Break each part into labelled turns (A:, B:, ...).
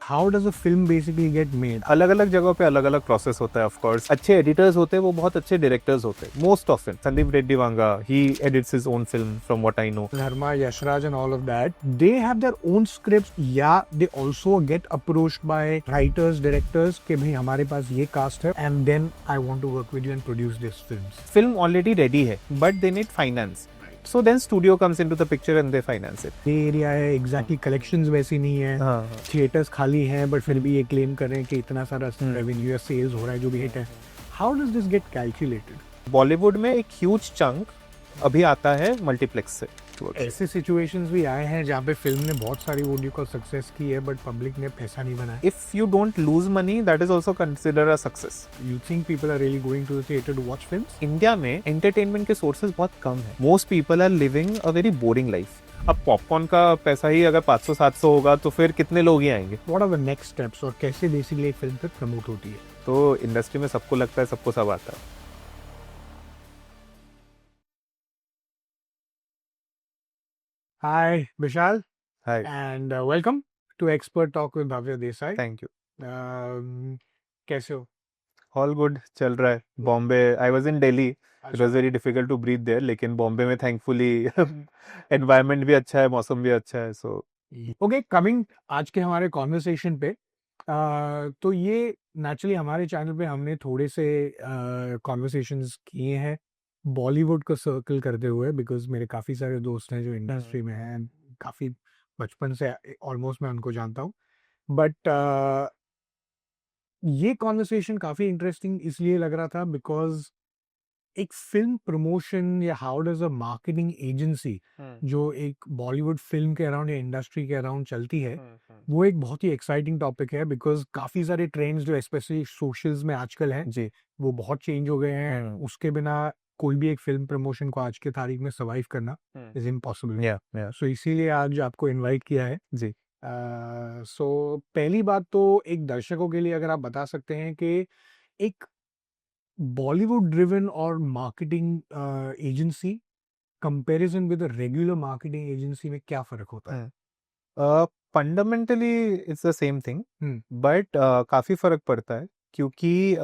A: how does a film basically get made?
B: अलग अलग जगहों पे अलग अलग प्रोसेस होता है. ऑफ कोर्स अच्छे एडिटर्स होते हैं, वो बहुत अच्छे डायरेक्टर्स होते हैं. Most often Sandeep Reddy Vanga, he edits his own film from what I know.
A: Dharma, Yashraj and all of that, they have their own scripts. Yeah, they also get approached by writers, directors कि भाई हमारे पास ये cast है and then I want to work with you and produce these films.
B: Film already ready है but they need finance. So then studio comes into the picture and they finance it.
A: ये area है exactly collections वैसी नहीं है, theatres खाली हैं but फिर भी ये क्लेम कर रहे हैं कि इतना सारा रेवेन्यू या सेल्स हो रहा है जो भी हिट है. How does this get calculated?
B: Bollywood में एक ह्यूज चंक अभी आता है मल्टीप्लेक्स से.
A: ऐसे सिचुएशंस भी आए हैं जहाँ पे फिल्म ने बहुत सारी ऑडियो को सक्सेस की है बट पब्लिक ने पैसा नहीं बनाया.
B: If you don't lose money that is also consider a success.
A: You think people are really going to the theatre to watch films?
B: India में एंटरटेनमेंट के सोर्सेज बहुत कम है. Most people are living a very boring life. अब popcorn का पैसा ही अगर 500-700 होगा तो फिर कितने लोग ही आएंगे.
A: What are the next steps और कैसे बेसिकली एक फिल्म फिर प्रमोट होती है?
B: तो इंडस्ट्री में सबको लगता है सबको सब आता है.
A: Hi, Vishal,
B: hi.
A: and welcome to Expert Talk with Bhavya Desai.
B: Thank you.
A: कैसे हो?
B: ऑल गुड चल रहा है. Bombay I was in Delhi. It was very difficult to breathe there, लेकिन बॉम्बे में थैंकफुली एनवायरनमेंट भी अच्छा है, मौसम भी अच्छा है. सो
A: ओके, कमिंग आज के हमारे कॉन्वर्सेशन पे, तो ये नेचुरली हमारे चैनल पे हमने थोड़े से कॉन्वर्सेशंस किए हैं बॉलीवुड को सर्कल करते हुए, बिकॉज मेरे काफ़ी सारे दोस्त हैं जो इंडस्ट्री में हैं, काफ़ी बचपन से ऑलमोस्ट मैं उनको जानता हूँ. बट ये कॉन्वर्सेशन काफ़ी इंटरेस्टिंग इसलिए लग रहा था बिकॉज एक फिल्म प्रमोशन या how does a marketing agency जो एक बॉलीवुड फिल्म के अराउंड या इंडस्ट्री के अराउंड चलती है, वो एक बहुत ही एक्साइटिंग टॉपिक है. बिकॉज काफ़ी सारे ट्रेंड्स जो स्पेशली सोशल्स में आजकल हैं
B: जी.
A: वो बहुत चेंज हो गए हैं. उसके बिना कोई भी एक फिल्म प्रमोशन को आज के तारीख में सर्वाइव करना इज इम्पॉसिबल.
B: या
A: सो इसीलिए आज आपको इनवाइट किया है.
B: जी.
A: सो पहली बात तो एक दर्शकों के लिए अगर आप बता सकते हैं कि एक बॉलीवुड ड्रिवन और marketing agency comparison with regular marketing agency में क्या फर्क होता है?
B: Fundamentally it's the same thing,
A: hmm.
B: But काफ़ी फ़र्क पड़ता है क्योंकि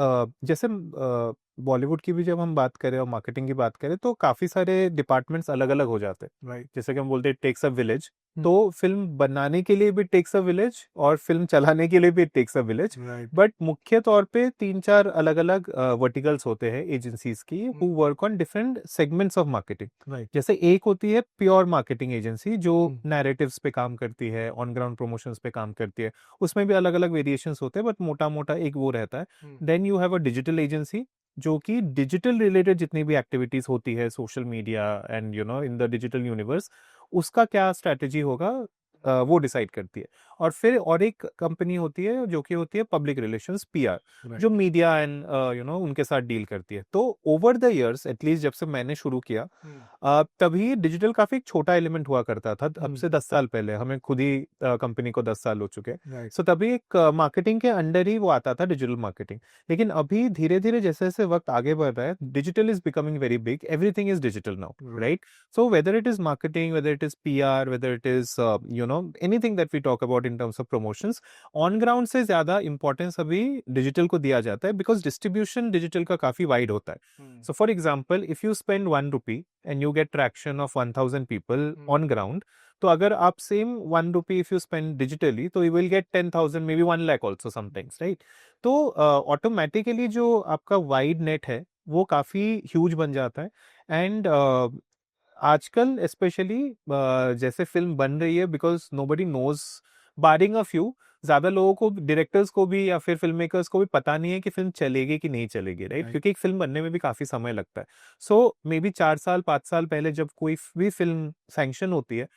B: जैसे बॉलीवुड की भी जब हम बात करें और मार्केटिंग की बात करें तो काफ़ी सारे डिपार्टमेंट्स अलग अलग हो जाते हैं.
A: राइट.
B: जैसे कि हम बोलते हैं टेक्स अ विलेज, तो फिल्म बनाने के लिए भी टेक्स अ विलेज और फिल्म चलाने के लिए भी takes a village.
A: Right.
B: But मुख्य तौर पे 3-4 अलग अलग वर्टिकल्स होते हैं एजेंसीज की who work on different segments of marketing.
A: Right.
B: जैसे एक होती है प्योर मार्केटिंग एजेंसी जो नैरेटिव्स पे काम करती है, ऑन ग्राउंड प्रमोशंस पे काम करती है. उसमें भी अलग अलग वेरिएशंस होते हैं बट मोटा मोटा एक वो रहता है. Then you have a digital agency जो कि डिजिटल रिलेटेड जितनी भी एक्टिविटीज होती है, social media and you know in the digital universe, उसका क्या स्ट्रैटेजी होगा वो डिसाइड करती है. और फिर और एक कंपनी होती है जो कि होती है पब्लिक रिलेशंस, पीआर, जो मीडिया एंड यू नो उनके साथ डील करती है. तो ओवर द इयर्स एटलीस्ट जब से मैंने शुरू किया तभी डिजिटल काफी एक छोटा एलिमेंट हुआ करता था. अब से 10 साल पहले, हमें खुद ही कंपनी को 10 साल हो चुके हैं. सो तभी एक मार्केटिंग के अंडर ही वो आता था डिजिटल मार्केटिंग. लेकिन अभी धीरे धीरे जैसे जैसे वक्त आगे बढ़ रहा है, digital is becoming very big, everything is digital now, right? So whether it is marketing, whether it is PR, whether it is you know anything that we talk about in terms of promotions, on ground से ज्यादा importance अभी digital को दिया जाता है because distribution digital का काफी wide होता है. So for example, if you spend 1 rupee and you get traction of 1000 people on ground, तो अगर आप same 1 rupee if you spend digitally, तो you will get 10,000, maybe 1 lakh also sometimes, right? तो automatically जो आपका wide net है वो काफी huge बन जाता है. एंड आजकल स्पेशली जैसे फिल्म बन रही है because nobody knows, barring a few, ज्यादा लोगों को, डायरेक्टर्स को भी या फिर फिल्म मेकर्स को भी पता नहीं है कि फिल्म चलेगी कि नहीं चलेगी, राइट? क्योंकि एक फिल्म बनने में भी काफी समय लगता है. सो मे बी 4-5 साल पहले जब कोई भी फिल्म सैंक्शन होती है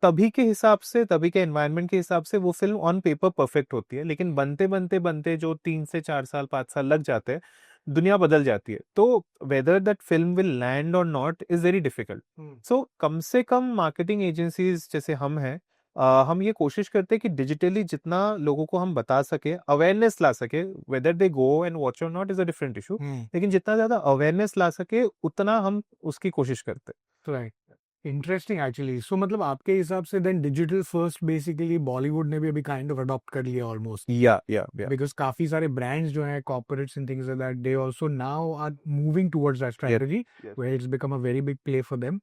B: तभी के हिसाब से, तभी के एनवायरनमेंट के हिसाब से वो फिल्म ऑन पेपर परफेक्ट होती है. लेकिन बनते बनते बनते जो 3 से 4 साल 5 साल लग जाते हैं, दुनिया बदल जाती है. तो whether that film will land और नॉट इज वेरी डिफिकल्ट. सो कम से कम मार्केटिंग एजेंसीज जैसे हम हैं, हम ये कोशिश करते हैं कि डिजिटली जितना लोगों को हम बता सके, अवेयरनेस ला सके, whether they go and watch और not is a different issue, लेकिन जितना ज्यादा अवेयरनेस ला सके उतना हम उसकी कोशिश करते हैं.
A: राइट. Interesting actually. सो मतलब आपके हिसाब से then digital first basically Bollywood ने भी अभी काइंड ऑफ अडॉप्ट कर लिया ऑलमोस्ट,
B: या
A: बिकॉज काफी सारे ब्रांड्स जो हैं corporates and things like that they also now are moving towards that
B: yes
A: strategy
B: yes
A: where it's become a very big play for them.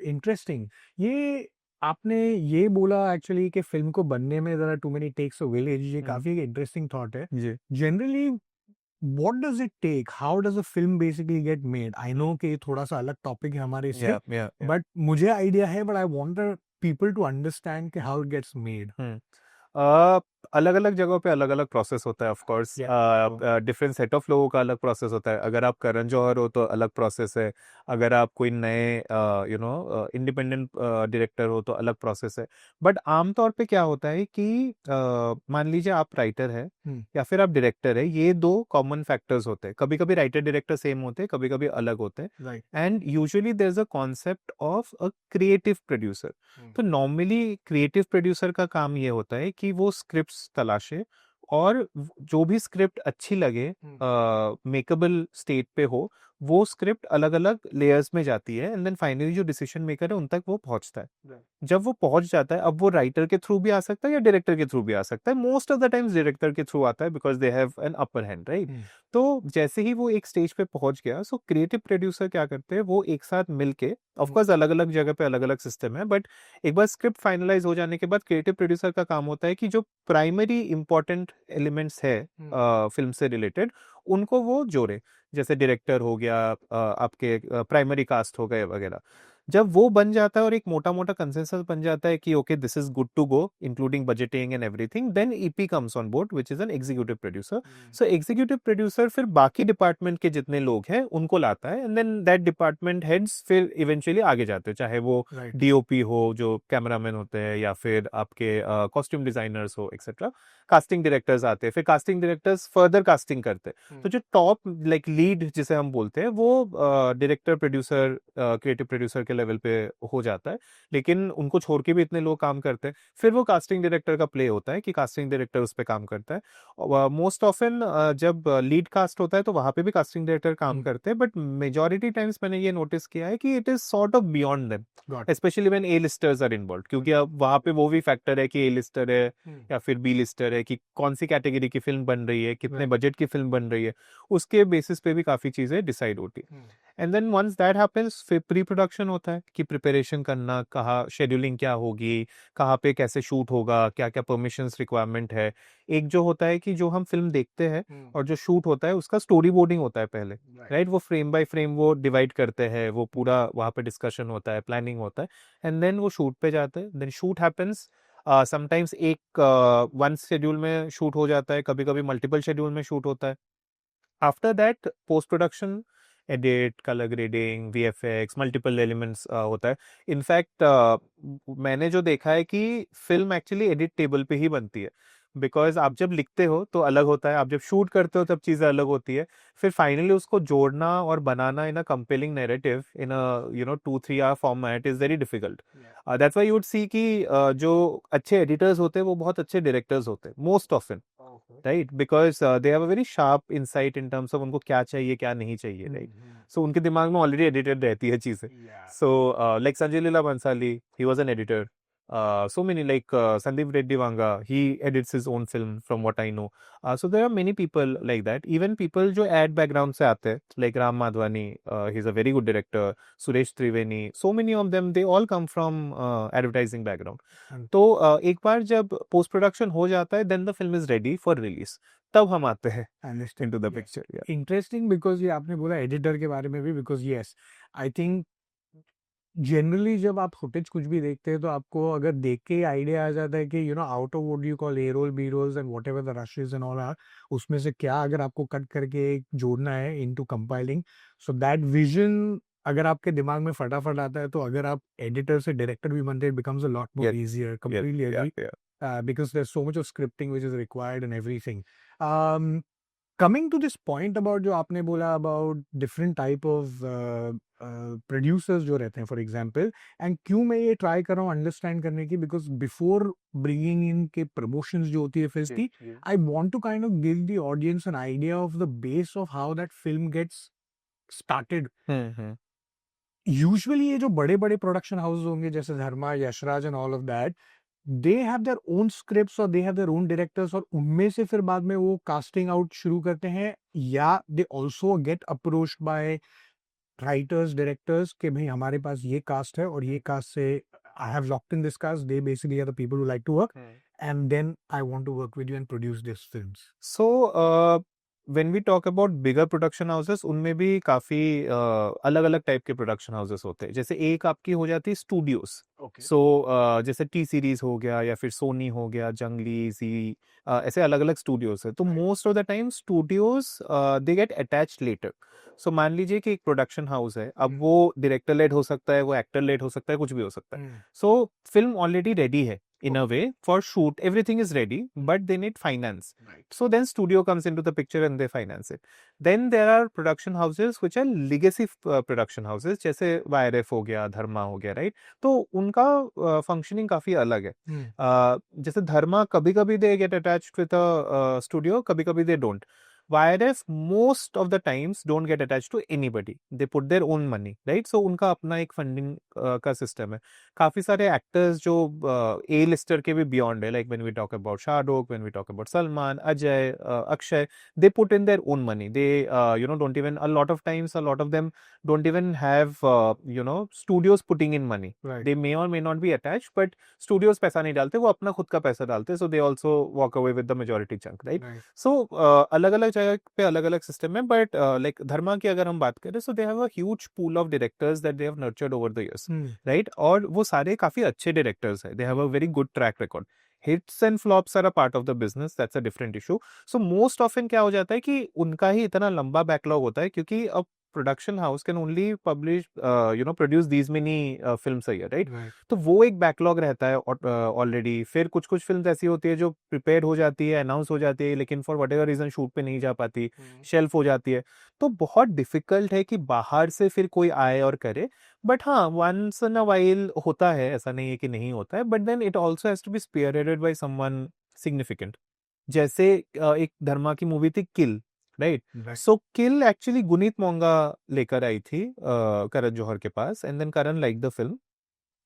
A: Interesting. ये आपने ये बोला एक्चुअली कि फिल्म को बनने में जरा too many takes a village, ये काफी इंटरेस्टिंग थॉट है।
B: जी
A: generally what does it take? How does a film basically get made? I know कि ये थोड़ा सा अलग टॉपिक है हमारे इससे,
B: या
A: बट मुझे आइडिया है, but I want the people to understand कि how it gets made.
B: अलग अलग जगहों पे अलग अलग प्रोसेस होता है of course.
A: Yeah.
B: Different set of लोगों का अलग प्रोसेस होता है। अगर आप करण जौहर हो तो अलग प्रोसेस है, अगर आप कोई नए इंडिपेंडेंट डायरेक्टर हो तो अलग प्रोसेस है। बट आमतौर पे क्या होता है कि मान लीजिए आप राइटर है या फिर आप डायरेक्टर है, ये दो कॉमन फैक्टर्स होते हैं। कभी कभी राइटर डायरेक्टर सेम होते हैं, कभी कभी अलग होते हैं।
A: Right.
B: And usually there is a concept of a creative producer. तो नॉर्मली क्रिएटिव प्रोड्यूसर का काम ये होता है कि वो स्क्रिप्ट्स तलाशे और जो भी स्क्रिप्ट अच्छी लगे, मेकेबल स्टेट पे हो, वो स्क्रिप्ट अलग अलग लेयर्स में जाती है एंड देन फाइनली जो डिसीजन मेकर है उन तक वो पहुंचता है। जब वो पहुंच जाता है, अब वो राइटर के थ्रू भी आ सकता है या डायरेक्टर के थ्रू भी आ सकता है। Most of the times director के थ्रू आता है because they have an upper hand, right. तो जैसे ही वो एक स्टेज पे पहुंच गया, सो क्रिएटिव प्रोड्यूसर क्या करते हैं, वो एक साथ मिलके, ऑफ कोर्स अलग अलग जगह पे अलग अलग सिस्टम है, बट एक बार स्क्रिप्ट फाइनलाइज हो जाने के बाद क्रिएटिव प्रोड्यूसर का काम होता है कि जो प्राइमरी इंपॉर्टेंट एलिमेंट्स है फिल्म से रिलेटेड, उनको वो जोड़े। जैसे डायरेक्टर हो गया, आपके प्राइमरी कास्ट हो गए वगैरह। जब वो बन जाता है और एक मोटा मोटा कंसेंसस बन जाता है कि okay this is good to go including budgeting and everything, then EP comes on board which is an executive producer. So executive producer फिर बाकी डिपार्टमेंट के जितने लोग हैं उनको लाता है and then that department heads फिर इवेंचुअली आगे जाते हैं, चाहे वो डीओपी हो जो कैमरामैन होते हैं या फिर आपके कॉस्ट्यूम डिजाइनर्स हो एक्सेट्रा। कास्टिंग डायरेक्टर्स आते हैं, फिर कास्टिंग डायरेक्टर्स फर्दर कास्टिंग करते हैं। तो जो टॉप लाइक लीड जिसे हम बोलते हैं, वो डायरेक्टर प्रोड्यूसर क्रिएटिव प्रोड्यूसर के लेवल पे हो जाता है। लेकिन उनको छोड़ के भी इतने लोग काम करते हैं, फिर वो कास्टिंग डायरेक्टर का प्ले होता है कि कास्टिंग डायरेक्टर उस पर काम करता है। मोस्ट ऑफन जब लीड कास्ट होता है तो वहां पे भी कास्टिंग डायरेक्टर काम करते हैं, बट मेजोरिटी टाइम्स मैंने ये नोटिस किया है कि it is sort of beyond them, specially when A listers are involve, क्योंकि अब वहां पे वो भी फैक्टर है कि ए लिस्टर है या फिर बी लिस्टर है, कि कौन सी कैटेगरी की फिल्म बन रही है, कितने बजट की फिल्म बन रही है, उसके बेसिस पे भी काफी चीजें डिसाइड होती है। And then once that happens, फिर प्री प्रोडक्शन होता है कि प्रिपरेशन करना, कहाँ शेड्यूलिंग क्या होगी, कहाँ पे कैसे शूट होगा, क्या क्या परमिशंस रिक्वायरमेंट है। एक जो होता है कि जो हम फिल्म देखते हैं और जो शूट होता है उसका स्टोरी बोर्डिंग होता है पहले, राइट। वो फ्रेम बाय फ्रेम वो डिवाइड करते हैं, वो पूरा वहाँ पे डिस्कशन होता है, प्लानिंग होता है, एंड देन वो शूट पे जाते हैं। देन शूट हैपेंस, समटाइम्स एक वन शेड्यूल में शूट हो जाता है, कभी कभी मल्टीपल शेड्यूल में शूट होता है। After that post production, edit, colour grading, VFX, multiple elements होता है। इनफैक्ट मैंने जो देखा है कि फिल्म एक्चुअली एडिट टेबल पे ही बनती है, बिकॉज आप जब लिखते हो तो अलग होता है, आप जब शूट करते हो तब चीजें अलग होती है, फिर फाइनली उसको जोड़ना और बनाना in a compelling narrative in a 2-3 hour format is very difficult. That's why you would see कि जो अच्छे एडिटर्स होते हैं वो बहुत अच्छे डायरेक्टर्स होते हैं most often, right, because they have a very sharp insight in terms of उनको क्या चाहिए क्या नहीं चाहिए, राइट। सो उनके दिमाग में ऑलरेडी एडिटेड रहती है चीजें। So like Sanjay Leela Bhansali, he was an editor. So many like Sandeep Reddy Vanga, he edits his own film from what I know. So there are many people like that. Even people जो ad background से आते हैं, like Ram Madhwani, he's a very good director. Suresh Triveni, so many of them, they all come from advertising background. तो एक बार जब post production हो जाता है, then the film is ready for release, तब हम आते हैं into the picture.
A: Interesting, because ये आपने बोला एडिटर के बारे में भी, because yes I think generally जब आप फुटेज कुछ भी देखते हैं तो आपको अगर देख के आइडिया आ जाता है कि out of what you call A roll, B rolls and whatever the rushes and all are, उसमें से क्या अगर आपको कट करके जोड़ना है into compiling, so that vision अगर आपके दिमाग में फटाफट आता है, तो अगर आप एडिटर से डायरेक्टर भी बनते हैं, it becomes a lot more easier. Completely agree, because there's so much of scripting which is required and everything. Coming to this point about जो आपने बोला about different type of producers जो रहते हैं, for example, and क्यों मैं ये try कर रहा हूँ understand करने की, because before bringing in के promotions जो होती है फिल्म की, I want to kind of give the audience an idea of the base of how that film gets started. Usually ये जो बड़े बड़े प्रोडक्शन हाउस होंगे जैसे Dharma, Yashraj and all of that, they have their own scripts और they have their own directors, और उनमें से फिर बाद में वो कास्टिंग आउट शुरू करते हैं, या they also get approached by writers, directors कि भाई हमारे पास ये कास्ट है और ये कास्ट से I have locked in this cast, they basically are the people who like to work and then I want to work with you and produce this films.
B: So when we talk about bigger production houses, उनमें भी काफी अलग अलग type के production houses होते हैं. जैसे एक आपकी हो जाती है स्टूडियोज.
A: ओके.
B: सो जैसे टी सीरीज हो गया या फिर सोनी हो गया, जंगली, जी, ऐसे अलग अलग स्टूडियोज है. तो most of the time studios they get attached later. So मान लीजिए कि एक प्रोडक्शन हाउस है, अब वो डायरेक्टर लेड हो सकता है, वो एक्टर लेड हो सकता है, कुछ भी हो सकता है. सो फिल्म ऑलरेडी रेडी है in a way for shoot, everything is ready, but they need finance.
A: Right.
B: So then studio comes into the picture and they finance it. Then there are production houses which are legacy production houses, जैसे YRF हो गया, धर्मा हो गया, right? तो उनका functioning काफी अलग है. जैसे धर्मा कभी कभी they get attached with a studio, कभी कभी they don't. YRF most of the times don't get attached to anybody. They put their own money, right? So उनका अपना एक funding का system है. काफी सारे एक्टर्स जो ए लिस्टर के भी बियॉन्ड है, like when we talk about Shahrukh, when we talk about Salman, Ajay, Akshay, they put in their own money. They don't even, a lot of times, a lot of them don't even have studios putting in money. They may और may not be attached, but studios पैसा नहीं डालते, वो अपना खुद का पैसा डालते. So they also walk away with the majority chunk, right? सो अलग अलग जगह पे अलग अलग सिस्टम है. बट लाइक धर्मा की अगर हम बात करें, so they have a huge pool of directors that they have nurtured over the years, right? और वो सारे काफी अच्छे डायरेक्टर्स हैं. They have a very good track record. Hits and flops are a part of the business, that's a different issue. So most often क्या हो जाता है कि उनका ही इतना लंबा बैकलॉग होता है, क्योंकि अब production house can only publish produce these many films a year, right? तो वो एक बैकलॉग रहता है ऑलरेडी. फिर कुछ कुछ फिल्म ऐसी होती है जो प्रिपेयर हो जाती है, अनाउंस हो जाती है, लेकिन for whatever reason shoot पे नहीं जा पाती, शेल्फ हो जाती है. तो बहुत डिफिकल्ट है कि बाहर से फिर कोई आए और करे. बट हाँ, वंस इन अ वाइल होता है, ऐसा नहीं है कि नहीं होता है. But then it also has to be spearheaded by someone significant. जैसे एक धर्मा की मूवी थी Kill, right? So Kill actually Guneet Monga लेकर आई थी करण जौहर के पास, and then Karan like the film,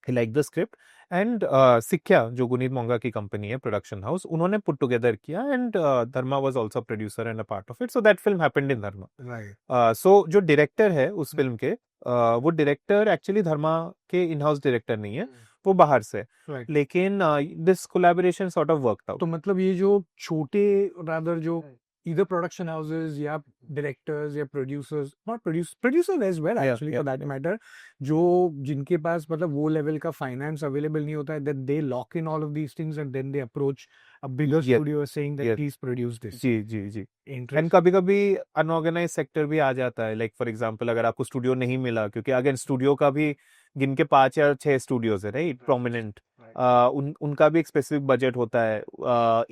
B: he liked the script, and Sikhya जो गुनीत मोंगा की कंपनी है, प्रोडक्शन हाउस, उन्होंने पुट टुगेदर किया, and Dharma was also producer and a part of it. So that film happened in Dharma, right? So जो director है उस film के, वो डायरेक्टर एक्चुअली धर्मा के इन हाउस डायरेक्टर नहीं है, वो बाहर से. लेकिन this collaboration sort of worked out.
A: तो मतलब ये जो छोटे रादर जो either production houses या directors या producers, not producers as well actually for that matter, जो जिनके पास मतलब वो लेवल का finance available नहीं होता है, that they lock in all of these things and then they approach a bigger studio saying that please produce this.
B: जी जी जी. एंड कभी कभी अनऑर्गेनाइज सेक्टर भी आ जाता है. लाइक फॉर एग्जांपल अगर आपको स्टूडियो नहीं मिला, क्योंकि अगेन स्टूडियो का भी गिन के 5 या 6 स्टूडियोज है, राइट? प्रोमिनेंट. उनका भी एक स्पेसिफिक बजट होता है.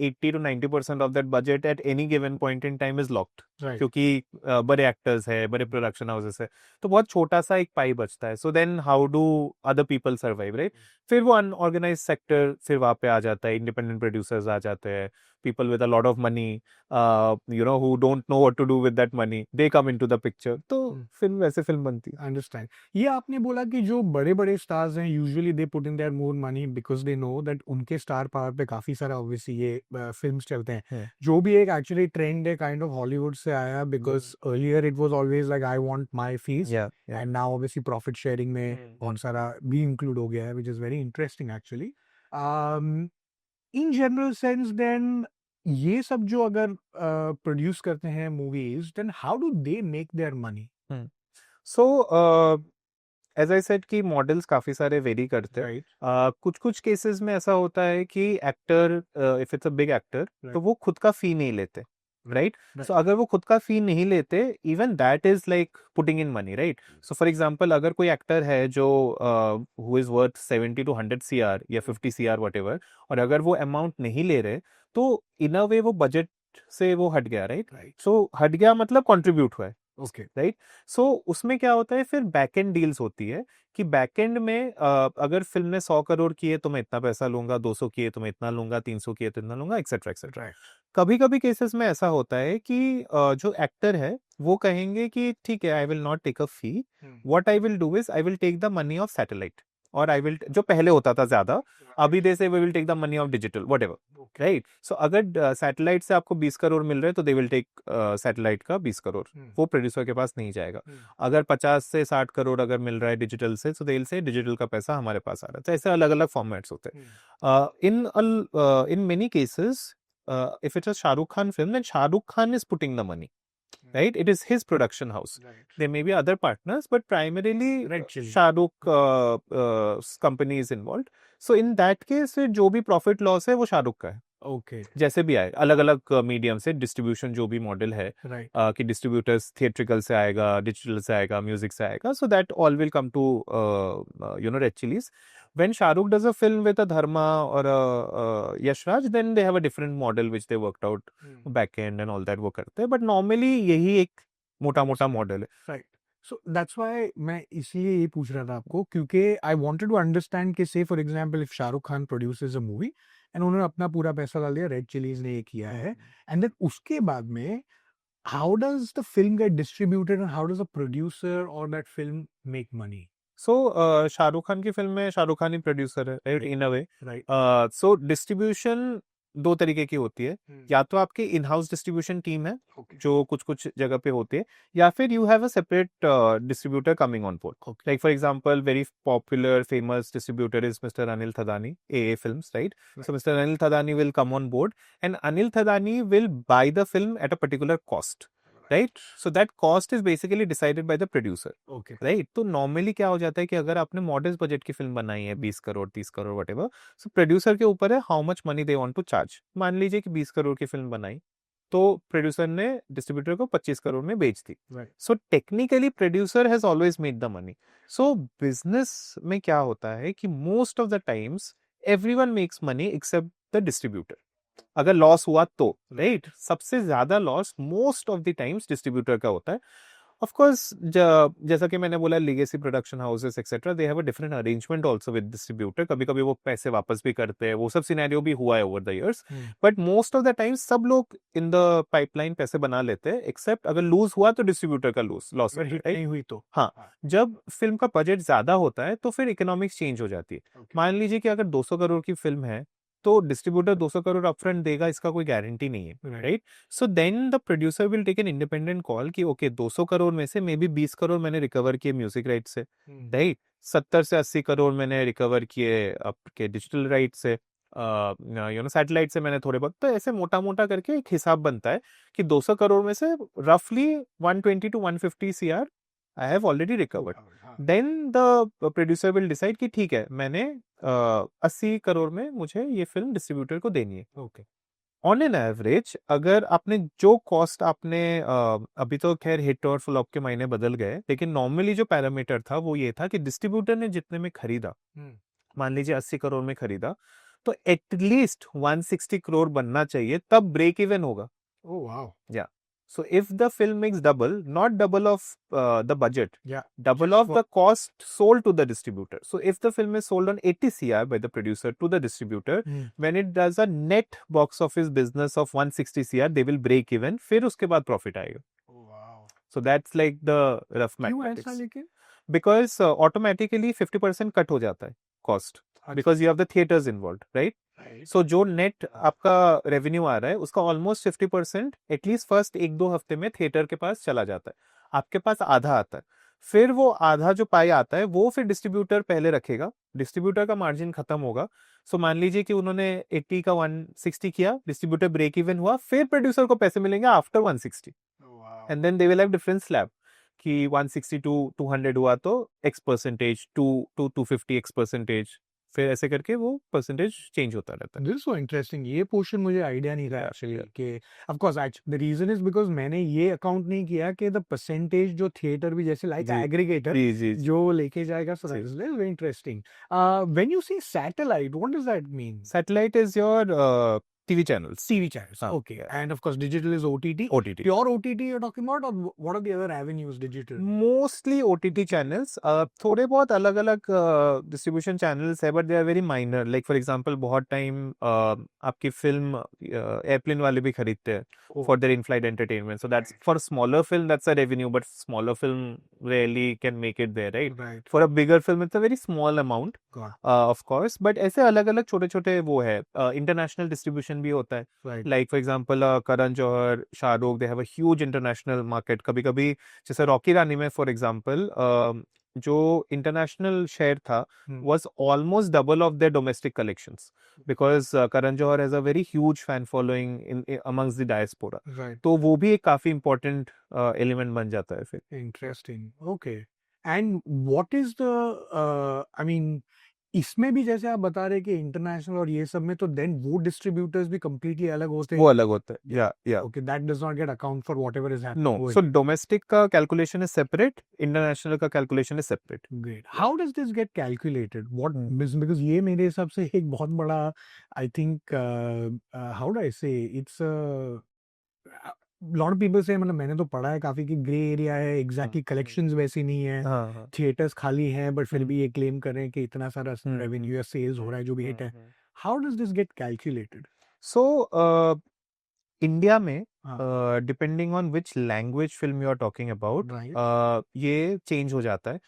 B: 80 to 90% of that budget at any given point in time is locked, क्योंकि बड़े एक्टर्स है, बड़े प्रोडक्शन हाउसेस है, तो बहुत छोटा सा एक पाई बचता है. So then how do other people survive, right? फिर वो अनऑर्गेनाइज सेक्टर फिर वहां पे आ जाता है, इंडिपेंडेंट प्रोड्यूसर्स आ जाते हैं, people with a lot of money, who don't know what to do with that money, they come into the picture. तो फिल्म वैसे फिल्म बनती है.
A: अंडरस्टैंड. ये आपने बोला कि जो बड़े बड़े स्टार्स हैं usually they put in there more money because they know that उनके स्टार पावर पे काफी सारा ऑब्वियसली ये फिल्म्स चलते हैं, जो भी एक एक्चुअली ट्रेंड है काइंड ऑफ हॉलीवुड से आया, because earlier it was always like I want my fees, and now obviously profit sharing में बहुत सारा भी इंक्लूड हो गया है, which is very interesting actually. In general sense then ये सब जो अगर प्रोड्यूस करते हैं movies, then how do they make their money?
B: So as I said कि मॉडल्स काफी सारे वेरी करते हैं. कुछ कुछ केसेस में ऐसा होता है कि actor, if it's a big actor, तो वो खुद का फी नहीं लेते, राइट? सो अगर वो खुद का फी नहीं लेते, even that is like putting in money, right? So for example अगर कोई एक्टर है जो who is worth 70 to 100 CR या 50 CR वट, और अगर वो अमाउंट नहीं ले रहे, तो इन अ वे वो बजट से वो हट गया, राइट? सो हट गया मतलब कॉन्ट्रीब्यूट हुआ है,
A: ओके,
B: राइट? सो उसमें क्या होता है, फिर बैक एंड डील्स होती है कि बैक एंड में अगर फिल्म ने 100 करोड़ किए तो मैं इतना पैसा लूंगा, 200 किए तो मैं इतना लूंगा, 300 किए तो इतना लूंगा, एक्सेट्रा एक्सेट्रा. कभी कभी केसेस में ऐसा होता है कि जो एक्टर है वो कहेंगे कि ठीक है, I will not take a fee, what I will do is I will take the money of satellite, और आई विल, जो पहले होता था ज्यादा, अभी they say we will take the money of digital whatever, right. So अगर satellite से आपको 20 करोड़ मिल रहे हैं तो दे विल टेक सैटेलाइट का 20 करोड़, वो प्रोड्यूसर के पास नहीं जाएगा। अगर 50 से 60 करोड़ अगर मिल रहा है डिजिटल से, तो दे से डिजिटल का पैसा हमारे पास आ रहा है। तो ऐसे अलग अलग फॉर्मेट्स होते हैं। In many cases, if it's a Shah Rukh Khan film, then Shah Rukh Khan is putting the money, right? It is his production house.
A: Right.
B: There may be other partners, but primarily
A: Red Chilli.
B: Shah Rukh company is involved. So in that case, फिर जो भी profit loss है वो शाहरुख का है।
A: Okay.
B: जैसे भी आए अलग अलग मीडियम से, डिस्ट्रीब्यूशन जो भी मॉडल है,
A: Right.
B: कि डिस्ट्रीब्यूटर्स थिएट्रिकल से आएगा, डिजिटल से आएगा, म्यूजिक से आएगा, so that all will come to Red Chillies. When Shahrukh does a film with a Dharma or a Yash Raj, then they have a different model which they worked out back end and all that वो करते हैं, but normally यही एक मोटा मोटा model है।
A: Right. So that's why मैं इसलिए ये पूछ रहा था आपको, क्योंकि I wanted to understand कि say for example if Shahrukh Khan produces a movie and उन्होंने अपना पूरा पैसा डाल दिया, रेड चिलीज ने ये किया है, and then उसके बाद में how does the film get distributed and how does the producer or that film make money?
B: सो शाहरुख खान की फिल्म में शाहरुख खान ही प्रोड्यूसर है, राइट, इन अ वे।
A: Right.
B: सो डिस्ट्रीब्यूशन दो तरीके की होती है, या तो आपके इन हाउस डिस्ट्रीब्यूशन टीम है
A: Okay.
B: जो कुछ कुछ जगह पे होती है, या फिर you have a separate distributor coming on board.
A: Okay.
B: Like for example very popular famous distributor is mister Anil Thadani, AA films, right. So mister Anil Thadani will come on board and Anil Thadani will by the film at a particular cost, right. So that cost is basically decided by the producer,
A: Okay.
B: Right. तो normally क्या हो जाता है कि अगर आपने modern budget की film बनाई है 20 crore 30 crore whatever, so producer के ऊपर है how much money they want to charge. मान लीजिए कि 20 करोड़ की फिल्म बनाई, तो प्रोड्यूसर ने डिस्ट्रीब्यूटर को 25 करोड़ में बेच दी।
A: Right.
B: So technically producer has always made the money. So business में क्या होता है कि most of the times everyone makes money except the distributor. अगर लॉस हुआ तो, राइट, सबसे ज्यादा loss most of the times distributor का होता है। ऑफ कोर्स जैसा कि मैंने बोला, legacy production houses etcetera, they have a different arrangement also with distributor. कभी कभी वो पैसे वापस भी करते हैं, वो सब सिनेरियो भी हुआ है over the years, but most of the time सब लोग इन द पाइपलाइन पैसे बना लेते हैं, एक्सेप्ट अगर लूज हुआ तो डिस्ट्रीब्यूटर का लॉस
A: हिट नहीं हुई तो
B: हाँ। जब फिल्म का बजट ज्यादा होता है तो फिर इकोनॉमिक्स चेंज हो जाती है।
A: Okay.
B: मान लीजिए कि अगर 200 करोड़ की फिल्म है तो डिस्ट्रीब्यूटर 200 करोड़ अपफ्रंट देगा, इसका कोई गारंटी नहीं है, right. So then the producer will take an independent call कि ओके 200 करोड़ में से मे बी 20 करोड़ मैंने रिकवर किए म्यूजिक राइट से, राइट, 70 से 80 करोड़ मैंने रिकवर किए आपके डिजिटल राइट से, सैटेलाइट से मैंने थोड़े बहुत। तो ऐसे मोटा मोटा करके एक हिसाब बनता है कि 200 करोड़ में से रफली 120 to 150 CR I have already recovered. Then the producer will decide कि ठीक है, मैंने 80 करोड़ में मुझे ये फिल्म डिस्ट्रीब्यूटर को देनी है।
A: ओके।
B: ऑन एन एवरेज अगर आपने जो कॉस्ट आपने अभी तो खैर हिट और फ्लॉप के मायने बदल गए, लेकिन नॉर्मली जो पैरामीटर था वो ये था कि डिस्ट्रीब्यूटर ने जितने में खरीदा, मान लीजिए 80 करोड़ में खरीदा, तो एटलीस्ट 160 करोड़ बनना चाहिए, तब ब्रेक इवन होगा।
A: Oh wow.
B: या so if the film makes double, not double of the budget,
A: Yeah.
B: double of the cost sold to the distributor. So if the film is sold on 80 CR by the producer to the distributor, when it does a net box office business of 160 CR, they will break even, फिर उसके बाद profit आएगा।
A: Oh wow.
B: So that's like the rough
A: क्यों
B: mathematics.
A: ऐसा लेकिन?
B: Because automatically 50% cut हो जाता है cost, because you have the theaters involved, right? सो जो नेट आपका रेवेन्यू आ रहा है उसका ऑलमोस्ट 50% एटलीस्ट फर्स्ट 1-2 हफ्ते में थिएटर के पास चला जाता है, आपके पास आधा आता है। फिर वो आधा जो पाई आता है वो फिर डिस्ट्रीब्यूटर पहले रखेगा, डिस्ट्रीब्यूटर का मार्जिन खत्म होगा। सो मान लीजिए कि उन्होंने 80 का 160 किया, डिस्ट्रीब्यूटर ब्रेक इवन हुआ, फिर प्रोड्यूसर को पैसे मिलेंगे after 160, and then they will have different slab कि 160 to 200 हुआ तो X%, 250 X%, फिर ऐसे करके वो परसेंटेज चेंज होता रहता है।
A: दिस सो इंटरेस्टिंग, ये पोर्शन मुझे आइडिया नहीं था एक्चुअली कि of course the reason is because मैंने ये अकाउंट नहीं किया कि द परसेंटेज जो थिएटर भी जैसे लाइक एग्रीगेटर जो लेके जाएगा। So that is very interesting. When you say satellite, what does that mean?
B: Satellite is your TV channels.
A: TV channels.
B: हाँ,
A: Okay.
B: yeah.
A: And of course, digital is OTT.
B: OTT.
A: Pure OTT you're talking about, or what are the other avenues digital?
B: Mostly OTT channels. थोड़े बहुत अलग अलग distribution channels है, but they are very minor. Like for example बहुत time आपकी film airplane वाले भी खरीदते हैं
A: Oh,
B: for their in-flight entertainment. So that's for smaller film, that's a revenue, but smaller film rarely can make it there, right?
A: right.
B: For a bigger film, it's a very small amount,
A: Got
B: of course. But ऐसे अलग अलग छोटे छोटे वो है. International distribution भी होता है.
A: right.
B: Like for example, Karan Johar, Shahrukh, they have a huge international market. कभी कभी जैसे रॉकी रानी में फॉर एग्जाम्पल जो इंटरनेशनल शेयर था was almost double of their domestic collections because Karan Johar has a very huge fan following in amongst the diaspora.
A: Right.
B: तो वो भी एक काफी important element बन जाता है फिर.
A: Interesting. Okay. And what is the I mean, इसमें भी जैसे आप बता रहे कि इंटरनेशनल और ये सब में तो देन वो डिस्ट्रीब्यूटर्स भी completely अलग होते
B: वो
A: हैं.
B: अलग होता है. या
A: Okay, that does not get account for whatever is happening.
B: No. So domestic का कैलकुलेशन इज सेपरेट, इंटरनेशनल का calculation is separate.
A: Great. How does this get calculated? What because ये मेरे हिसाब से एक बहुत बड़ा I think how do I say it's a lot of people say मतलब मैंने तो पढ़ा है काफी कि ग्रे एरिया है, एग्जैक्टली कलेक्शंस वैसी नहीं है,
B: हाँ.
A: थिएटर्स खाली हैं बट फिर भी ये क्लेम कर रहे हैं कि इतना सारा रेवेन्यू या सेल्स हो रहा है जो भी हिट है. How does this get calculated?
B: So India में
A: हाँ.
B: Depending on which language film you are talking about
A: Right.
B: ये चेंज हो जाता है.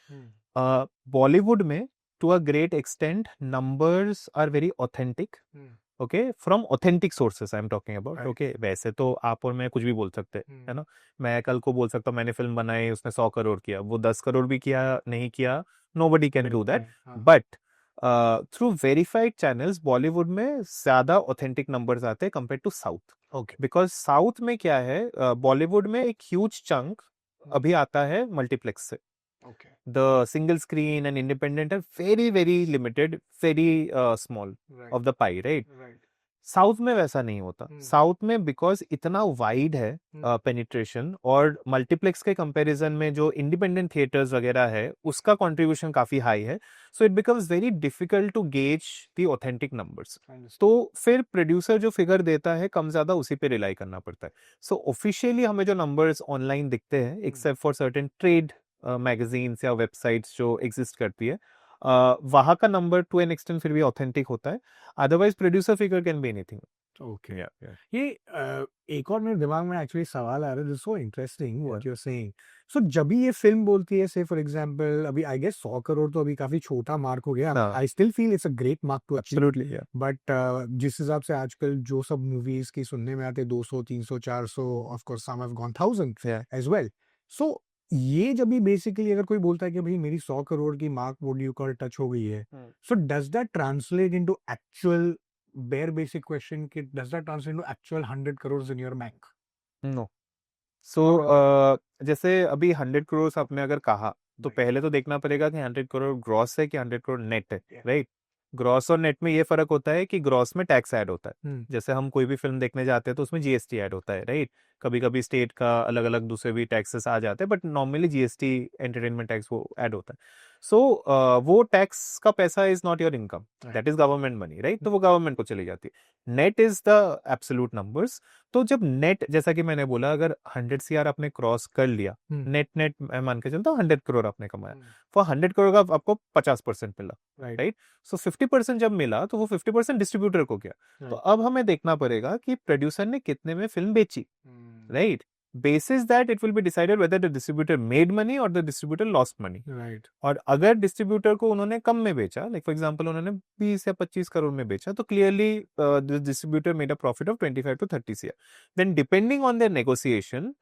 B: बॉलीवुड में to a great extent numbers are very authentic. Okay, from authentic sources I am talking about.
A: Right.
B: Okay, वैसे तो आप और मैं कुछ भी बोल सकते हैं, है ना. मैं कल को बोल सकता हूँ मैंने फिल्म बनाई, उसने 100 करोड़ किया, वो 10 करोड़ भी किया नहीं किया, nobody can do that. But through verified channels Bollywood में ज्यादा ऑथेंटिक नंबर्स आते हैं compare to south.
A: Okay.
B: Because south में क्या है, बॉलीवुड में एक ह्यूज चंक अभी आता है मल्टीप्लेक्स से.
A: Okay.
B: The single screen and independent are very very limited, very small
A: Right.
B: of the pie, right?
A: Right.
B: South में वैसा नहीं होता. साउथ में बिकॉज इतना वाइड है पेनिट्रेशन, और मल्टीप्लेक्स के कंपैरिजन में जो इंडिपेंडेंट थिएटर्स वगैरह है उसका कंट्रीब्यूशन काफी हाई है. So it becomes very difficult to gauge the authentic numbers. तो फिर प्रोड्यूसर जो फिगर देता है कम ज्यादा उसी पे रिलाई करना पड़ता है. सो ऑफिशियली हमें जो नंबर्स ऑनलाइन दिखते हैं, except for certain trade magazines या वेबसाइट्स जो एग्जिस्ट करती है, वहां का नंबर टू एन एक्सटेंट फिर भी ऑथेंटिक होता है. Otherwise producer figure can be anything.
A: Okay.
B: Yeah.
A: ये एक और मेरे दिमाग में एक्चुअली सवाल आ रहा है. This so interesting what you are saying. So जब भी ये फिल्म बोलती है, से फॉर एग्जांपल अभी आई गेस 100 करोड़ तो अभी काफी छोटा मार्क हो गया.
B: हाँ.
A: I still feel it's a great mark to achieve.
B: Absolutely, yeah.
A: But जिस हिसाब से आजकल जो सब मूवीज की सुनने में आते 200 300 400, of course some have gone 1000
B: Yeah.
A: As well. So ये जब भी बेसिकली अगर कोई बोलता है कि भाई मेरी 100 करोड़ की Mark Wood you call touch हो गई है, so does that translate into actual bare basic question कि does that translate into actual 100 crores in your bank?
B: No. So जैसे अभी 100 करोड़ आपने अगर कहा तो
A: Right.
B: पहले तो देखना पड़ेगा कि 100 करोड़ ग्रॉस है कि 100 करोड़ नेट है,
A: Yeah.
B: राइट. ग्रॉस और नेट में ये फर्क होता है कि ग्रॉस में टैक्स ऐड होता है.
A: Hmm.
B: जैसे हम कोई भी फिल्म देखने जाते हैं तो उसमें जीएसटी ऐड होता है, राइट. कभी कभी स्टेट का अलग अलग दूसरे भी टैक्सेस आ जाते हैं, but normally GST entertainment tax वो ऐड होता है. सो वो टैक्स का पैसा is not your income, that is government money, right. तो वो गवर्नमेंट को चली जाती है. Net is the absolute numbers. तो जब नेट, जैसा कि मैंने बोला, अगर 100 CR आपने क्रॉस कर लिया, नेट नेट मैं मान के चलता हूँ 100 करोड़ आपने कमाया, फॉर 100 करोड़ का आपको 50% मिला, राइट. सो 50% जब मिला तो वो 50% डिस्ट्रीब्यूटर को गया. तो अब हमें देखना पड़ेगा कि प्रोड्यूसर ने कितने में फिल्म बेची, right? Basis that it will be decided whether the distributor made money or the distributor lost money.
A: Right.
B: और अगर डिस्ट्रीब्यूटर को उन्होंने कम में बेचा, लाइक फॉर एग्जांपल उन्होंने 20 या 25 करोड़ में बेचा, तो clearly the distributor made a profit of 25 to 30 CR. Then depending on their negotiation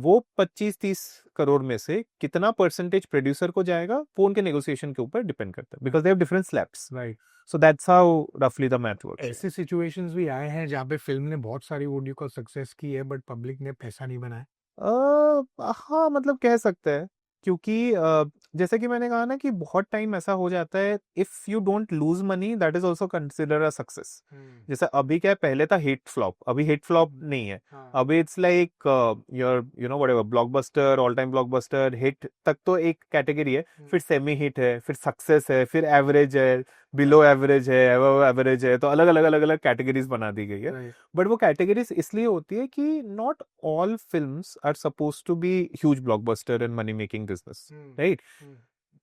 B: वो 25-30 करोड़ में से कितना परसेंटेज प्रोड्यूसर को जाएगा वो उनके नेगोशिएशन के ऊपर डिपेंड करता है, because they have different slabs.
A: Right.
B: So that's how रफली द मैथ वर्क्स.
A: ऐसे सिचुएशंस भी आए हैं जहाँ पे फिल्म ने बहुत सारी ऑडियो को सक्सेस की है बट पब्लिक ने पैसा नहीं बनाया.
B: हाँ, मतलब कह सकते हैं, क्योंकि जैसे कि मैंने कहा ना कि बहुत टाइम ऐसा हो जाता है, if you don't lose money that is also consider a success. जैसे अभी क्या है, पहले था हिट फ्लॉप, अभी हिट फ्लॉप नहीं है. अभी it's like your you know whatever, blockbuster, all time blockbuster, hit तक तो एक कैटेगरी है, फिर सेमी हिट है, फिर सक्सेस है, फिर एवरेज है, बिलो एवरेज है, अबव एवरेज है, तो अलग अलग अलग अलग कैटेगरीज बना दी गई है।
A: राइट
B: बट वो कैटेगरीज इसलिए होती है कि not all films are suppose to be huge blockbuster and money making business, right?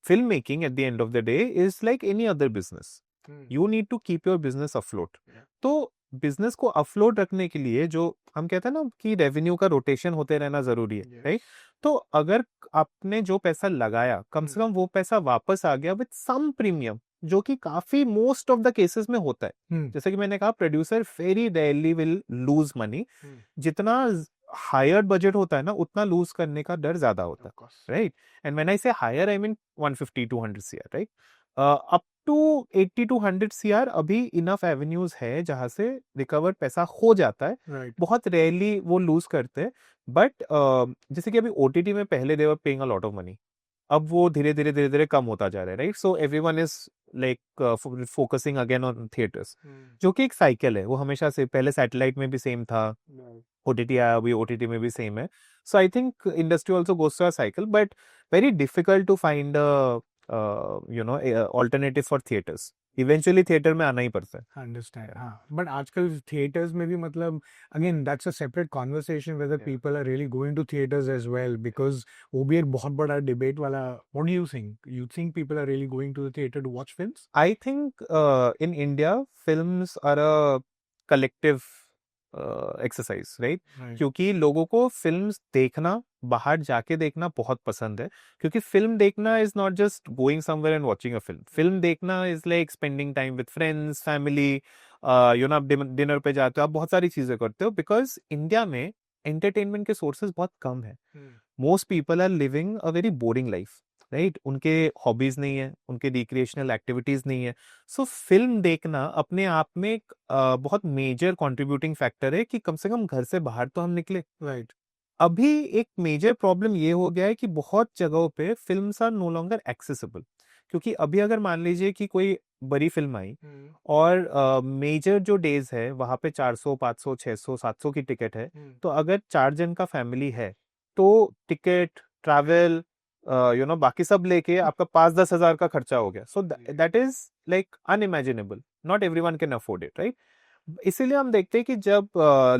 B: Film making at the end of the day is like any other business, you need to keep your business afloat. तो business को afloat रखने के लिए जो हम कहते हैं ना कि रेवेन्यू का रोटेशन होते रहना जरूरी है, राइट? तो अगर आपने जो पैसा लगाया कम से कम वो पैसा वापस आ गया विद सम प्रीमियम, जो कि काफी मोस्ट ऑफ द केसेस में होता है। जैसे कि मैंने कहा, producer very rarely will lose money. जितना हायर बजट होता है ना, उतना लूज करने का डर ज्यादा होता है, right? And when I say higher, I mean 150 to 100 CR, right? Up to 80 to 100 CR अभी इनफ एवेन्यूज है जहां से रिकवर पैसा हो जाता है।
A: राइट
B: बहुत रेयरली वो लूज करते हैं। बट जैसे कि अभी ओटीटी में पहले they were paying a lot of money, अब वो धीरे धीरे कम होता जा रहा है, right? So everyone is like focusing again on theatres, जो कि एक साइकिल है। वो हमेशा से पहले सैटेलाइट में भी सेम था, ओटीटी आया, अभी ओटीटी में भी सेम है। So I think industry also goes to a cycle, but very difficult to find alternative for theatres. Eventually theatre में आना ही पड़ता है।
A: अंडरस्टैंड हाँ बट आजकल थिएटर्स में भी मतलब again that's a separate conversation whether people are really going to theatres as well because वो भी एक बहुत बड़ा डिबेट वाला what do you think people are really going to the theatre to watch films
B: I think in India, films are a collective exercise, right?
A: Right
B: क्योंकि लोगों को films देखना, बाहर जाके देखना बहुत पसंद है। क्योंकि फिल्म देखना is not just going somewhere and watching a film. Film देखना is like spending time with friends, family, you know, आप डिनर पे जाते हो, आप बहुत सारी चीजें करते हो। बिकॉज इंडिया में एंटरटेनमेंट के सोर्सेज बहुत कम है। Most people are living a very boring life, right? उनके हॉबीज नहीं है, उनके रिक्रिएशनल एक्टिविटीज नहीं है। सो फिल्म देखना अपने आप में एक बहुत मेजर कंट्रीब्यूटिंग फैक्टर है कि कम से कम घर से बाहर तो हम निकले।
A: राइट
B: अभी एक मेजर प्रॉब्लम ये हो गया है कि बहुत जगहों पे films are no longer accessible. क्योंकि अभी अगर मान लीजिए कि कोई बड़ी फिल्म आई और मेजर जो डेज है वहां पे 400 500 600 700 की टिकट है, तो अगर 4 जन का फैमिली है तो टिकट, ट्रैवल, बाकी सब लेके आपका 5-10 हज़ार का खर्चा हो गया। सो that is like unimaginable, not everyone can afford it, right? इसीलिए हम देखते हैं कि जब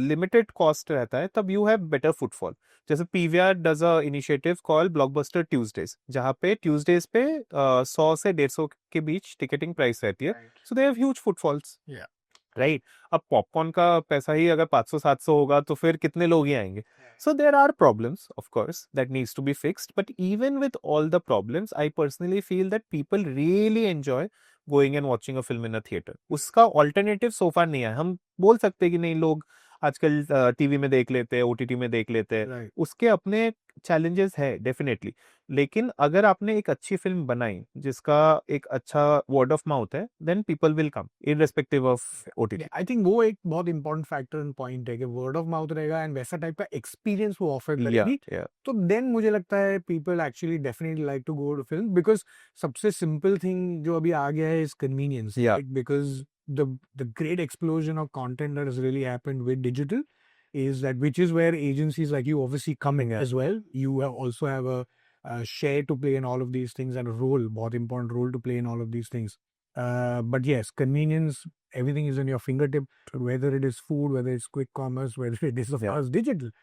B: लिमिटेड कॉस्ट रहता है तब यू हैव बेटर फुटफॉल। जैसे PVR does a initiative called blockbuster Tuesdays, जहाँ पे ट्यूसडेज पे 100 से 150 के बीच टिकटिंग प्राइस रहती है। So they have huge footfalls, right? अब पॉपकॉर्न का पैसा ही अगर 500-700 होगा तो फिर कितने लोग ही आएंगे? So there are problems, of course, that needs to be fixed. But even with all the problems, I personally feel that people really enjoy going and watching a film in a theater. उसका alternative so far नहीं है। हम बोल सकते हैं कि नहीं, लोग आजकल टीवी में देख लेते हैं, ओटीटी में देख लेते हैं,
A: राइट
B: उसके अपने चैलेंजेस है डेफिनेटली। लेकिन अगर आपने एक अच्छी फिल्म बनाई जिसका एक अच्छा वर्ड ऑफ माउथ है, then people will come irrespective of OTT.
A: I think वो एक बहुत इंपॉर्टेंट फैक्टर एंड पॉइंट है कि वर्ड ऑफ माउथ रहेगा एंड वैसा टाइप का एक्सपीरियंस वो ऑफर करेगी
B: या
A: तो देन मुझे लगता है people actually definitely like to go to film because सबसे सिंपल थिंग जो अभी आ गया है इज कन्वीनियंस
B: या
A: because the great explosion of content that has really happened with digital is that which is where agencies like you obviously come in as well. You also have a share to play in all of these things and a role, बहुत important role to play in all of these things. But yes, convenience, everything is in your fingertip, whether it is food, whether it's quick commerce, whether it is of course digital.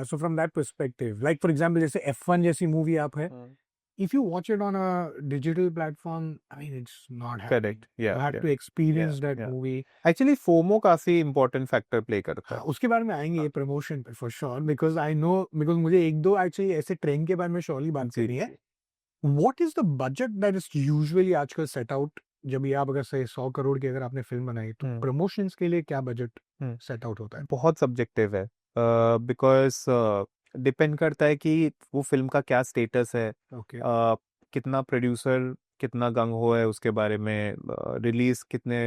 A: So from that perspective, like for example, जैसे F1 जैसी movie आप है, if you watch it on a digital platform, I mean, it's not happening.
B: Correct, या
A: You have to experience that
B: yeah.
A: movie.
B: Actually FOMO काफी important factor play करता
A: हाँ,
B: है।
A: उसके बारे में आएंगे प्रमोशन पे for sure because I know because मुझे एक दो एक्चुअली ऐसे ट्रेंड के बारे में श्योरली बात
B: जी
A: करनी है what is the budget that is usually आजकल सेट आउट जब ये आप अगर से 100 करोड़ की अगर आपने फिल्म बनाई तो प्रमोशंस के लिए क्या बजट सेट आउट होता है
B: बहुत सब्जेक्टिव है, बिकॉज डिपेंड करता है कि वो फिल्म का क्या स्टेटस है,
A: ओके
B: कितना प्रोड्यूसर कितना गंग हो है उसके बारे में, रिलीज कितने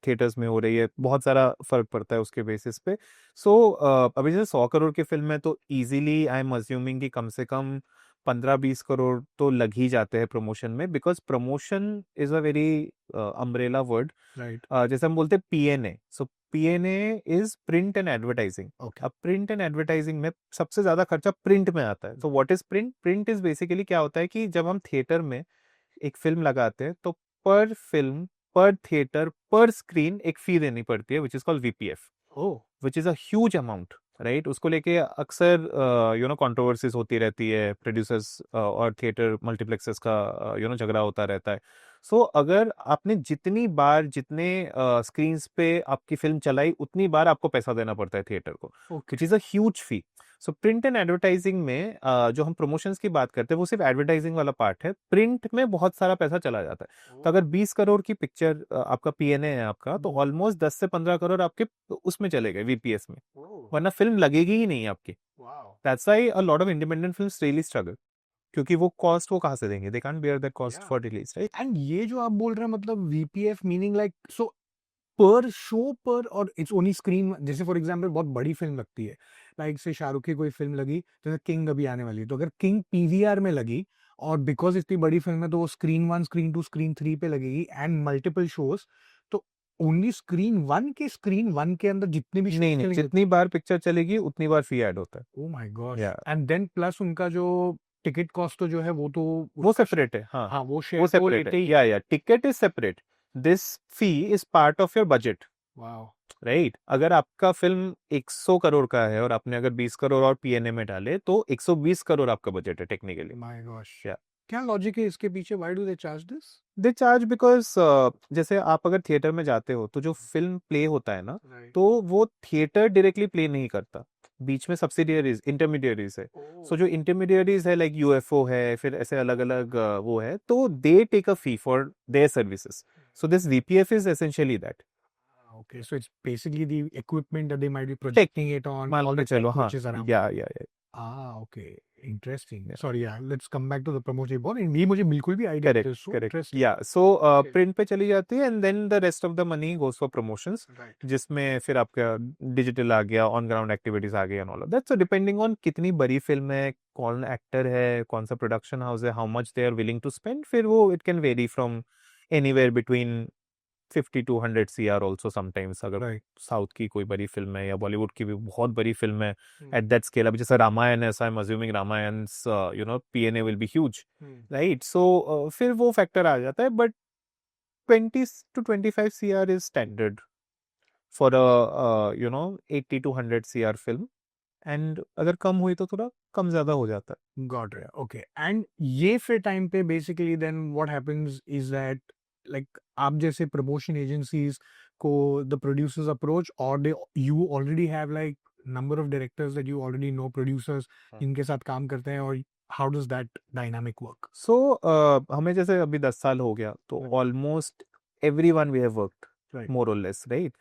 B: थिएटर्स में हो रही है, बहुत सारा फर्क पड़ता है उसके बेसिस पे। सो अभी जैसे 100 करोड़ की फिल्म है तो इजीली आई एम अज्यूमिंग कि कम से कम 15-20 करोड़ तो लग ही जाते हैं प्रमोशन में, because promotion is a very umbrella word.
A: Right
B: जैसे हम बोलते हैं PNA, so PNA is print and advertising.
A: Okay
B: अब प्रिंट एंड एडवर्टाइजिंग में सबसे ज्यादा खर्चा प्रिंट में आता है। So what is print? Print is basically क्या होता है कि जब हम थिएटर में एक फिल्म लगाते हैं तो पर फिल्म, पर थिएटर, पर स्क्रीन एक फी देनी पड़ती है, which is called VPF, which is a huge amount, right. उसको लेके अक्सर कंट्रोवर्सीज होती रहती है, प्रोड्यूसर्स और थिएटर मल्टीप्लेक्सेस का झगड़ा होता रहता है। सो अगर आपने जितनी बार, जितने स्क्रीन पे आपकी फिल्म चलाई, उतनी बार आपको पैसा देना पड़ता है थिएटर को, which is a huge fee. So print and advertising में जो हम प्रमोशंस की बात करते हैं, वो सिर्फ एडवर्टाइजिंग वाला पार्ट है। प्रिंट में बहुत सारा पैसा चला जाता है। तो अगर 20 करोड़ की पिक्चर आपका PNA है आपका, तो ऑलमोस्ट 10 से 15 करोड़ आपके उसमें चले गए, VPS में, वरना फिल्म लगेगी ही नहीं आपकी। That's why a lot of independent films really struggle, क्योंकि वो कॉस्ट वो कहाँ से देंगे, they can't bear that cost for release, right.
A: And ये जो आप बोल रहे हैं मतलब VPF मीनिंग लाइक सो पर शो पर, और इट्स ओनली स्क्रीन, जैसे फॉर एग्जांपल बहुत बड़ी फिल्म लगती है, लाइक से शाहरुख की कोई फिल्म लगी, जैसे किंग अभी आने वाली है, तो अगर किंग PVR में लगी और बिकॉज इतनी बड़ी फिल्म है तो वो स्क्रीन 1, स्क्रीन 2, स्क्रीन 3 पे लगेगी एंड मल्टीपल शोज, तो ओनली स्क्रीन 1 के अंदर जितने भी
B: नहीं नहीं, जितनी बार पिक्चर चलेगी उतनी बार फी ऐड होता है।
A: Oh my God.
B: या
A: एंड देन प्लस उनका जो टिकट कॉस्ट तो जो है वो तो
B: वो सेपरेट है, हाँ
A: हाँ वो
B: वो
A: शेयर तो वो
B: सेपरेट
A: लेते
B: है,
A: ही।
B: या ticket is separate, this fee is part of your budget,
A: wow.
B: Right. अगर आपका फिल्म 100 करोड़ का है और आपने अगर 20 करोड़ और PNA में डाले, तो 120 करोड़ आपका बजट है टेक्निकली।
A: My gosh.
B: या
A: क्या लॉजिक है इसके पीछे, why do they charge this?
B: They charge because जैसे आप अगर थिएटर में जाते हो, तो जो फिल्म प्ले होता है ना, तो वो थिएटर डायरेक्टली प्ले नहीं करता, बीच में सब्सिडियरीज, इंटरमीडियरीज है। सो जो इंटरमीडियरीज है, लाइक UFO है, फिर ऐसे अलग अलग वो है, तो they take a fee for their services. So this VPF is essentially that.
A: Okay, so it's basically the equipment that they might be
B: take
A: projecting it on,
B: मान
A: all
B: के
A: the
B: चलो,
A: tech
B: हाँ,
A: which is around.
B: या
A: Okay, interesting.
B: Yeah.
A: Sorry, yeah, let's come back to the promotion board. And ये मुझे बिल्कुल भी idea नहीं था,
B: करेक्ट
A: so
B: करेक्ट,
A: interesting.
B: या सो
A: Okay.
B: प्रिंट पे चली जाती है, and then the rest of the money goes for promotions,
A: Right.
B: जिसमें फिर आपका डिजिटल आ गया, ऑन ग्राउंड एक्टिविटीज आ गई, and all of that. So depending on कितनी बड़ी फिल्म है, कौन एक्टर है, कौन सा प्रोडक्शन हाउस है, how much they are willing to spend, फिर वो it can vary from anywhere between 50 to 100 CR also sometimes, अगर
A: Right.
B: साउथ की कोई बड़ी फिल्म है या बॉलीवुड की भी बहुत बड़ी फिल्म है
A: Hmm.
B: At that scale. अभी जैसे रामायण है, I am assuming Ramayana PNA will be huge,
A: Hmm.
B: Right. So फिर वो फैक्टर आ जाता है, but 20 to 25 CR is standard for a 80 to 100 CR film, and अगर कम हुई तो थोड़ा कम ज्यादा हो जाता है।
A: Got it. Okay. And ये फिर टाइम पे basically then what happens is that like आप जैसे promotion agencies को the producers approach, or they you already have like number of directors that you already know, producers इनके साथ काम करते हैं, और how does that dynamic work?
B: सो हमें जैसे अभी 10 साल हो गया, तो
A: Right.
B: Almost everyone we have worked,
A: Right.
B: More और लेस, राइट।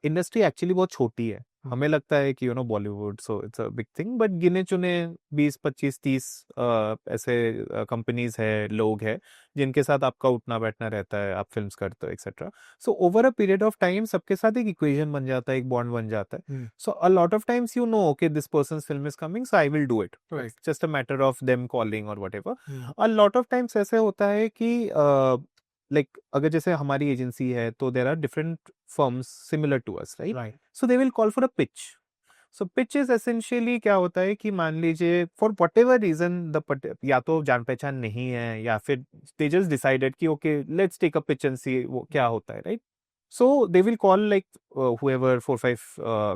B: इंडस्ट्री एक्चुअली बहुत छोटी है, हमें लगता है कि Bollywood so it's a big thing, but गिने चुने 20 25 30 ऐसे कंपनीज है, लोग हैं जिनके साथ आपका उठना बैठना रहता है, आप फिल्म्स करते हो, etcetera. So over a period of time सबके साथ एक इक्वेशन बन जाता है, एक बॉन्ड बन जाता है।
A: Hmm.
B: So a lot of times okay, this person's film is coming, so I will do it,
A: Right.
B: Just a matter of them calling और whatever.
A: Hmm.
B: A lot of times ऐसे होता है कि like अगर जैसे हमारी agency है, तो there are different firms similar to us, right.
A: Right.
B: So they will call for a pitch. So pitch is essentially क्या होता है कि मान लीजिए फॉर वट एवर रीजन या तो जान पहचान नहीं है, या फिर दे जस्ट डिसाइडेड कि okay let's take a pitch and see वो क्या होता है, right. So they will call like whoever 4 5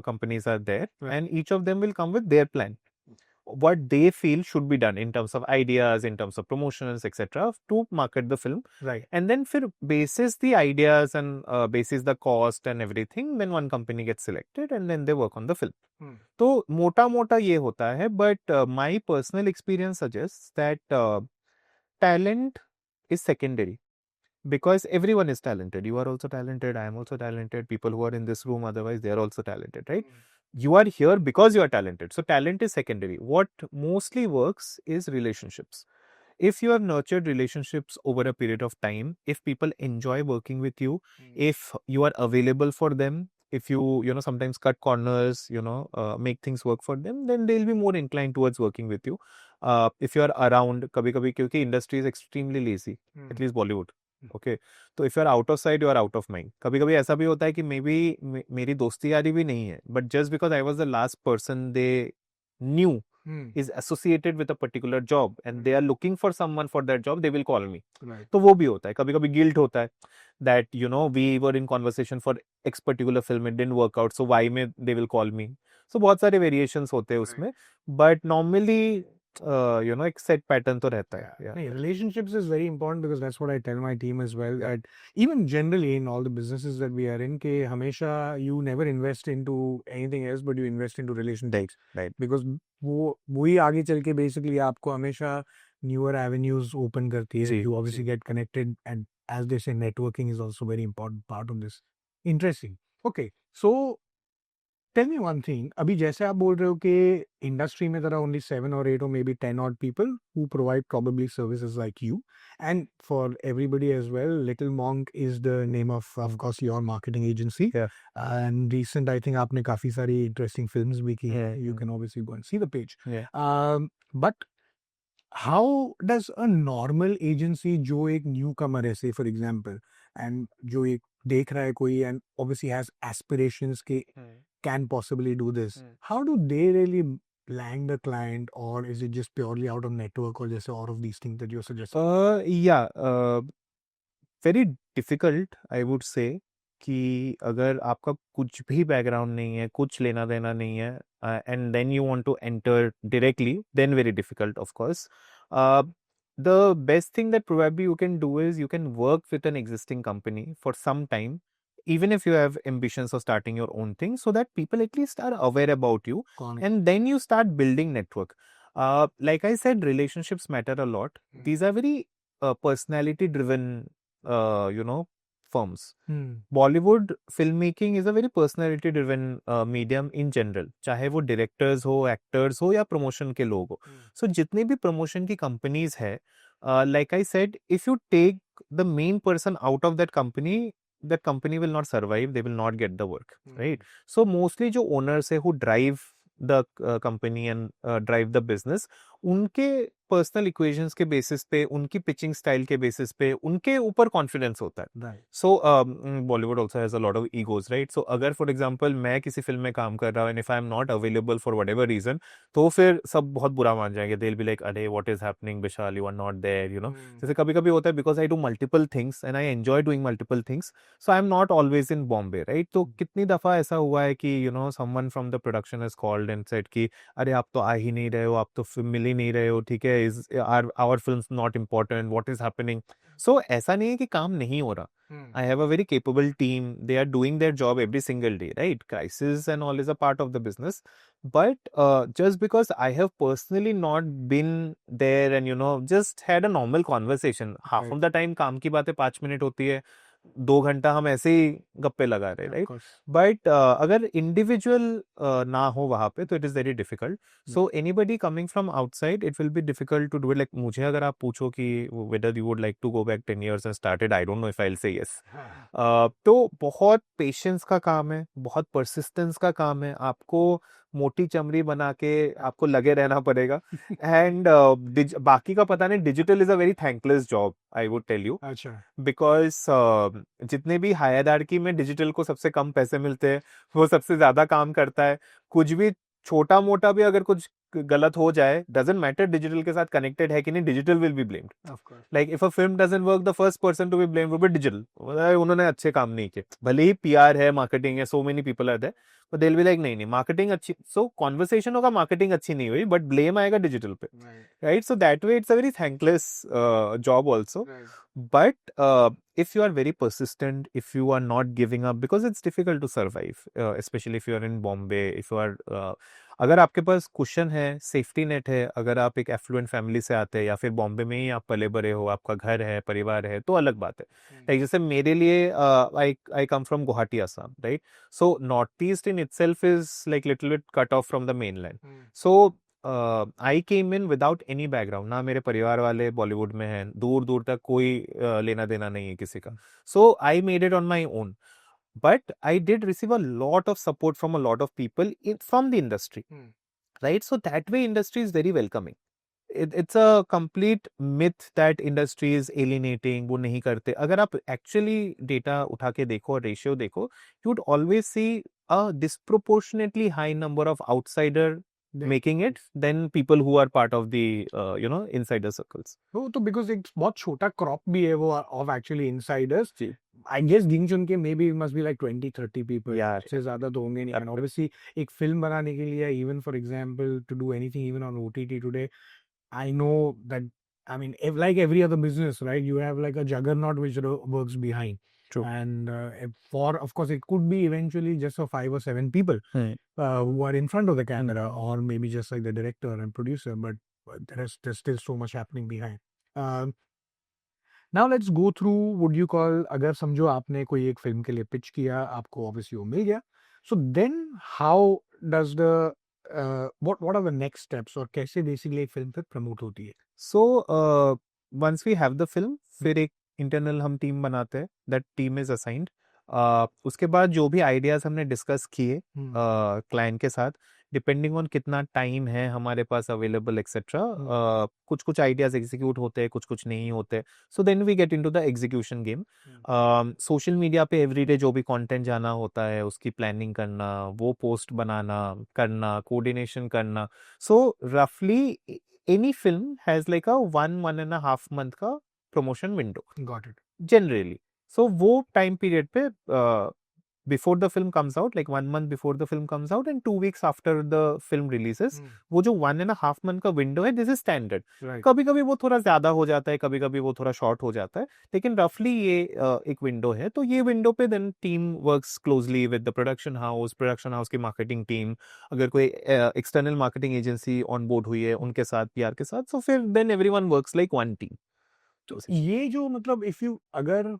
B: companies are there,
A: Right.
B: and each of them will come with their plan, what they feel should be done in terms of ideas, in terms of promotions, etc., to market the film.
A: Right.
B: And then फिर basis the ideas and basis the cost and everything, then one company gets selected and then they work on the film.
A: Hmm.
B: तो मोटा मोटा ये होता है, but my personal experience suggests that talent is secondary, because everyone is talented. You are also talented, I am also talented, people who are in this room otherwise they are also talented, right? You are here because you are talented, so talent is secondary. What mostly works is relationships. If you have nurtured relationships over a period of time, if people enjoy working with you, if you are available for them, if you sometimes cut corners, make things work for them, then they'll be more inclined towards working with you. If you are around, kabhi kabhi kyunki industry is extremely lazy, at least Bollywood, okay. तो if you are out of side, you are out of mind. कभी कभी ऐसा भी होता है कि may be मेरी दोस्ती यारी भी नहीं है, but just because I was the last person they knew is associated with a particular job and they are looking for someone for that job, they will call me.
A: Right.
B: तो वो भी होता है, कभी कभी गिल्ट होता है that you know we were in conversation for X particular film, it didn't work out, so why में they will call me. So बहुत सारे variations होते हैं उसमें, but normally you know एक set pattern तो रहता है.
A: Yeah. Relationships is very important because that's what I tell my team as well. That even generally in all the businesses that we are in, के हमेशा you never invest into anything else, but you invest into relationships.
B: Right.
A: Because वही आगे चल के basically आपको हमेशा newer avenues open करती है. You obviously get connected, and as they say, networking is also very important part of this. Interesting. Okay, so tell me one thing. अभी जैसे आप बोल रहे हो कि इंडस्ट्री में there are only 7 or 8 or maybe 10 odd people who provide probably services like you, and for everybody as well, Little Monk is the name of course your marketing agency.
B: Yeah.
A: And recent I think आपने काफी सारी interesting films भी की हैं. You can obviously go and see the page. But how does a normal agency जो एक newcomer है, say for example, and जो एक देख रहा है कोई and obviously has aspirations के can possibly do this, how do they really land the client, or is it just purely out of network, or just all of these things that you're suggesting?
B: Very difficult I would say कि अगर आपका कुछ भी background नहीं है, कुछ लेना देना नहीं है, and then you want to enter directly, then very difficult of course. The best thing that probably you can do is you can work with an existing company for some time, even if you have ambitions of starting your own thing, so that people at least are aware about you, and then you start building network. Like I said, relationships matter a lot. These are very personality driven you know firms. Bollywood filmmaking is a very personality driven medium in general, चाहे वो directors हो, actors हो या promotion के लोग हो. So जितने भी promotion की companies है, like I said, if you take the main person out of that company will not survive, they will not get the work, right? So mostly जो owners है who drive the company and drive the business, उनके personal equations के basis पे, उनकी pitching style के basis पे, उनके ऊपर कॉन्फिडेंस होता है. So Bollywood also has a lot of egos, right? So अगर फॉर एग्जांपल मैं किसी फिल्म में काम कर रहा हूँ and if I am not available for whatever reason, तो फिर सब बहुत बुरा मान जाएंगे. दे विल बी लाइक, अरे what is happening Vishal, you are not there, you know. जैसे कभी कभी होता है, because I do multiple things and I enjoy doing multiple things, so I am not always in Bombay, right? तो कितनी दफा ऐसा हुआ है कि you know someone from the production has called and said कि अरे आप तो आ ही नहीं रहे हो, आप तो मिल ही नहीं रहे हो, ठीक है, is our films not important, what is happening? So ऐसा नहीं है कि काम नहीं हो रहा. I have a very capable team, they are doing their job every single day, right? Crisis and all is a part of the business, but just because I have personally not been there and you know just had a normal conversation, half of the time काम की बातें 5 minute होती है, 2 घंटा हम ऐसे ही गप्पे लगा रहे, राइट? बट अगर इंडिविजुअल ना हो वहां पे, तो it is very difficult. So anybody coming from outside, it will be difficult to do it. Like मुझे अगर आप पूछो कि whether you would like to go back 10 years and started, I don't know if I will say yes. तो बहुत patience का काम है, बहुत परसिस्टेंस का काम है. आपको मोटी चमड़ी बना के आपको लगे रहना पड़ेगा. एंड बाकी का पता नहीं. Digital is a very thankless job, I would tell you.
A: अच्छा.
B: बिकॉज जितने भी हायरआर्की में डिजिटल को सबसे कम पैसे मिलते हैं, वो सबसे ज्यादा काम करता है. कुछ भी छोटा मोटा भी अगर कुछ गलत हो जाए, डजंट मैटर डिजिटल के साथ कनेक्टेड है कि नहीं, digital will be blamed. Like if a film doesn't work, the first person to be blamed will be digital. उन्होंने अच्छे काम नहीं किए. भले ही पीआर है, मार्केटिंग है, so many people are there, but they will be like नहीं नहीं मार्केटिंग अच्छी. सो कॉन्वर्सेशन होगा मार्केटिंग अच्छी नहीं हुई, बट ब्लेम आएगा डिजिटल पे, right? So that way it's a very thankless job also. But if you are very persistent, if you are not giving up, because it's difficult to survive, especially if you are in Bombay, if you are अगर आपके पास cushion है, safety net है, अगर आप एक effluent family से आते हैं या फिर बॉम्बे में ही आप पले बड़े हो, आपका घर है, परिवार है, तो अलग बात है. लाइक जैसे मेरे लिए I come from Guwahati, Assam, right? So North East in itself is like little bit cut off from the mainland. So I came in without any background. ना मेरे परिवार वाले बॉलीवुड में हैं, दूर दूर तक कोई लेना देना नहीं है किसी का. So I made it on my own, but I did receive a lot of support from a lot of people from the industry, right? So that way industry is very welcoming. It's a complete myth that industry is alienating, वो नहीं करते. अगर आप actually data उठा के देखो, ratio देखो, you would always see a disproportionately high number of outsider making it than people who are part of the insider circles.
A: वो तो बिकॉज एक बहुत छोटा क्रॉप भी है वो ऑफ एक्चुअली इनसाइडर्स
B: जी
A: आई गेस गिन चुन के maybe must be like 20-30 people
B: यार
A: से ज्यादा तो होंगे नहीं एंड ऑब्वियसली एक फिल्म बनाने के लिए even for example to do anything even on OTT today I know that I mean, like every other business, right? You have like a juggernaut which works behind.
B: True.
A: And of course, it could be eventually just for 5 or 7 people who are in front of the camera, or maybe just like the director and producer, but there's still so much happening behind. Now let's go through would you call अगर समझो आपने कोई एक film के लिए pitch किया आपको obviously वो मिल गया so then how does the what are the next steps और कैसे basically एक फिल्म फिर प्रमोट होती है
B: So once we have the film, फिर एक इंटरनल हम टीम बनाते हैं, दैट टीम इज असाइंड. उसके बाद जो भी आइडियाज हमने डिस्कस किए क्लाइंट के साथ, डिपेंडिंग ऑन कितना टाइम है हमारे पास अवेलेबल एक्सेट्रा, कुछ कुछ आइडियाज एग्जीक्यूट होते हैं, कुछ कुछ नहीं होते. So then we get into the execution game. Social media पे एवरीडे जो भी कंटेंट जाना होता है उसकी प्लानिंग करना, वो पोस्ट बनाना करना, कोऑर्डिनेशन करना. सो रफली any film has like a 1.5 month का promotion window.
A: Got it.
B: Generally. So वो time period पे before the film comes out, like 1 month before the film comes out and 2 weeks after the film releases, वो जो 1.5 month का window है, this is standard.
A: Right.
B: कभी कभी वो थोड़ा ज्यादा हो जाता है, कभी कभी वो थोड़ा शॉर्ट हो जाता है, लेकिन रफली ये एक विंडो है. तो ये विंडो पे then team works closely with the production house की मार्केटिंग टीम, अगर कोई external marketing agency on board हुई है उनके साथ, पीआर के साथ, सो फिर then everyone works like one team.
A: तो ये जो मतलब इफ यू अगर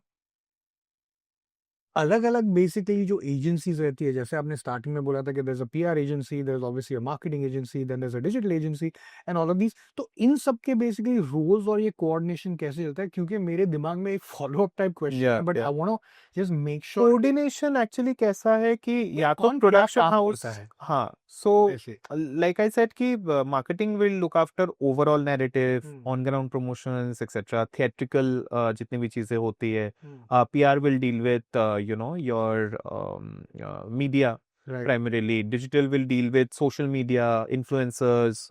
A: अलग अलग बेसिकली जो एजेंसीज रहती है जैसे आपने स्टार्टिंग में बोला था कि there is a PR agency, there is obviously a marketing agency, then there is a digital agency and all of these, तो इन सब के बेसिकली रोल्स और ये कोऑर्डिनेशन कैसे चलता है क्योंकि मेरे दिमाग में एक फॉलो अप टाइप क्वेश्चन है but I want to just make sure
B: coordination actually कैसा है कि या तो प्रोडक्शन हाउस है, हाँ, सो लाइक आई सेड कि marketing will look after overall narrative, on ground promotions etcetera, theatrical जितनी भी चीजें होती है, PR will deal with your media, right. Primarily digital will deal with social media, influencers,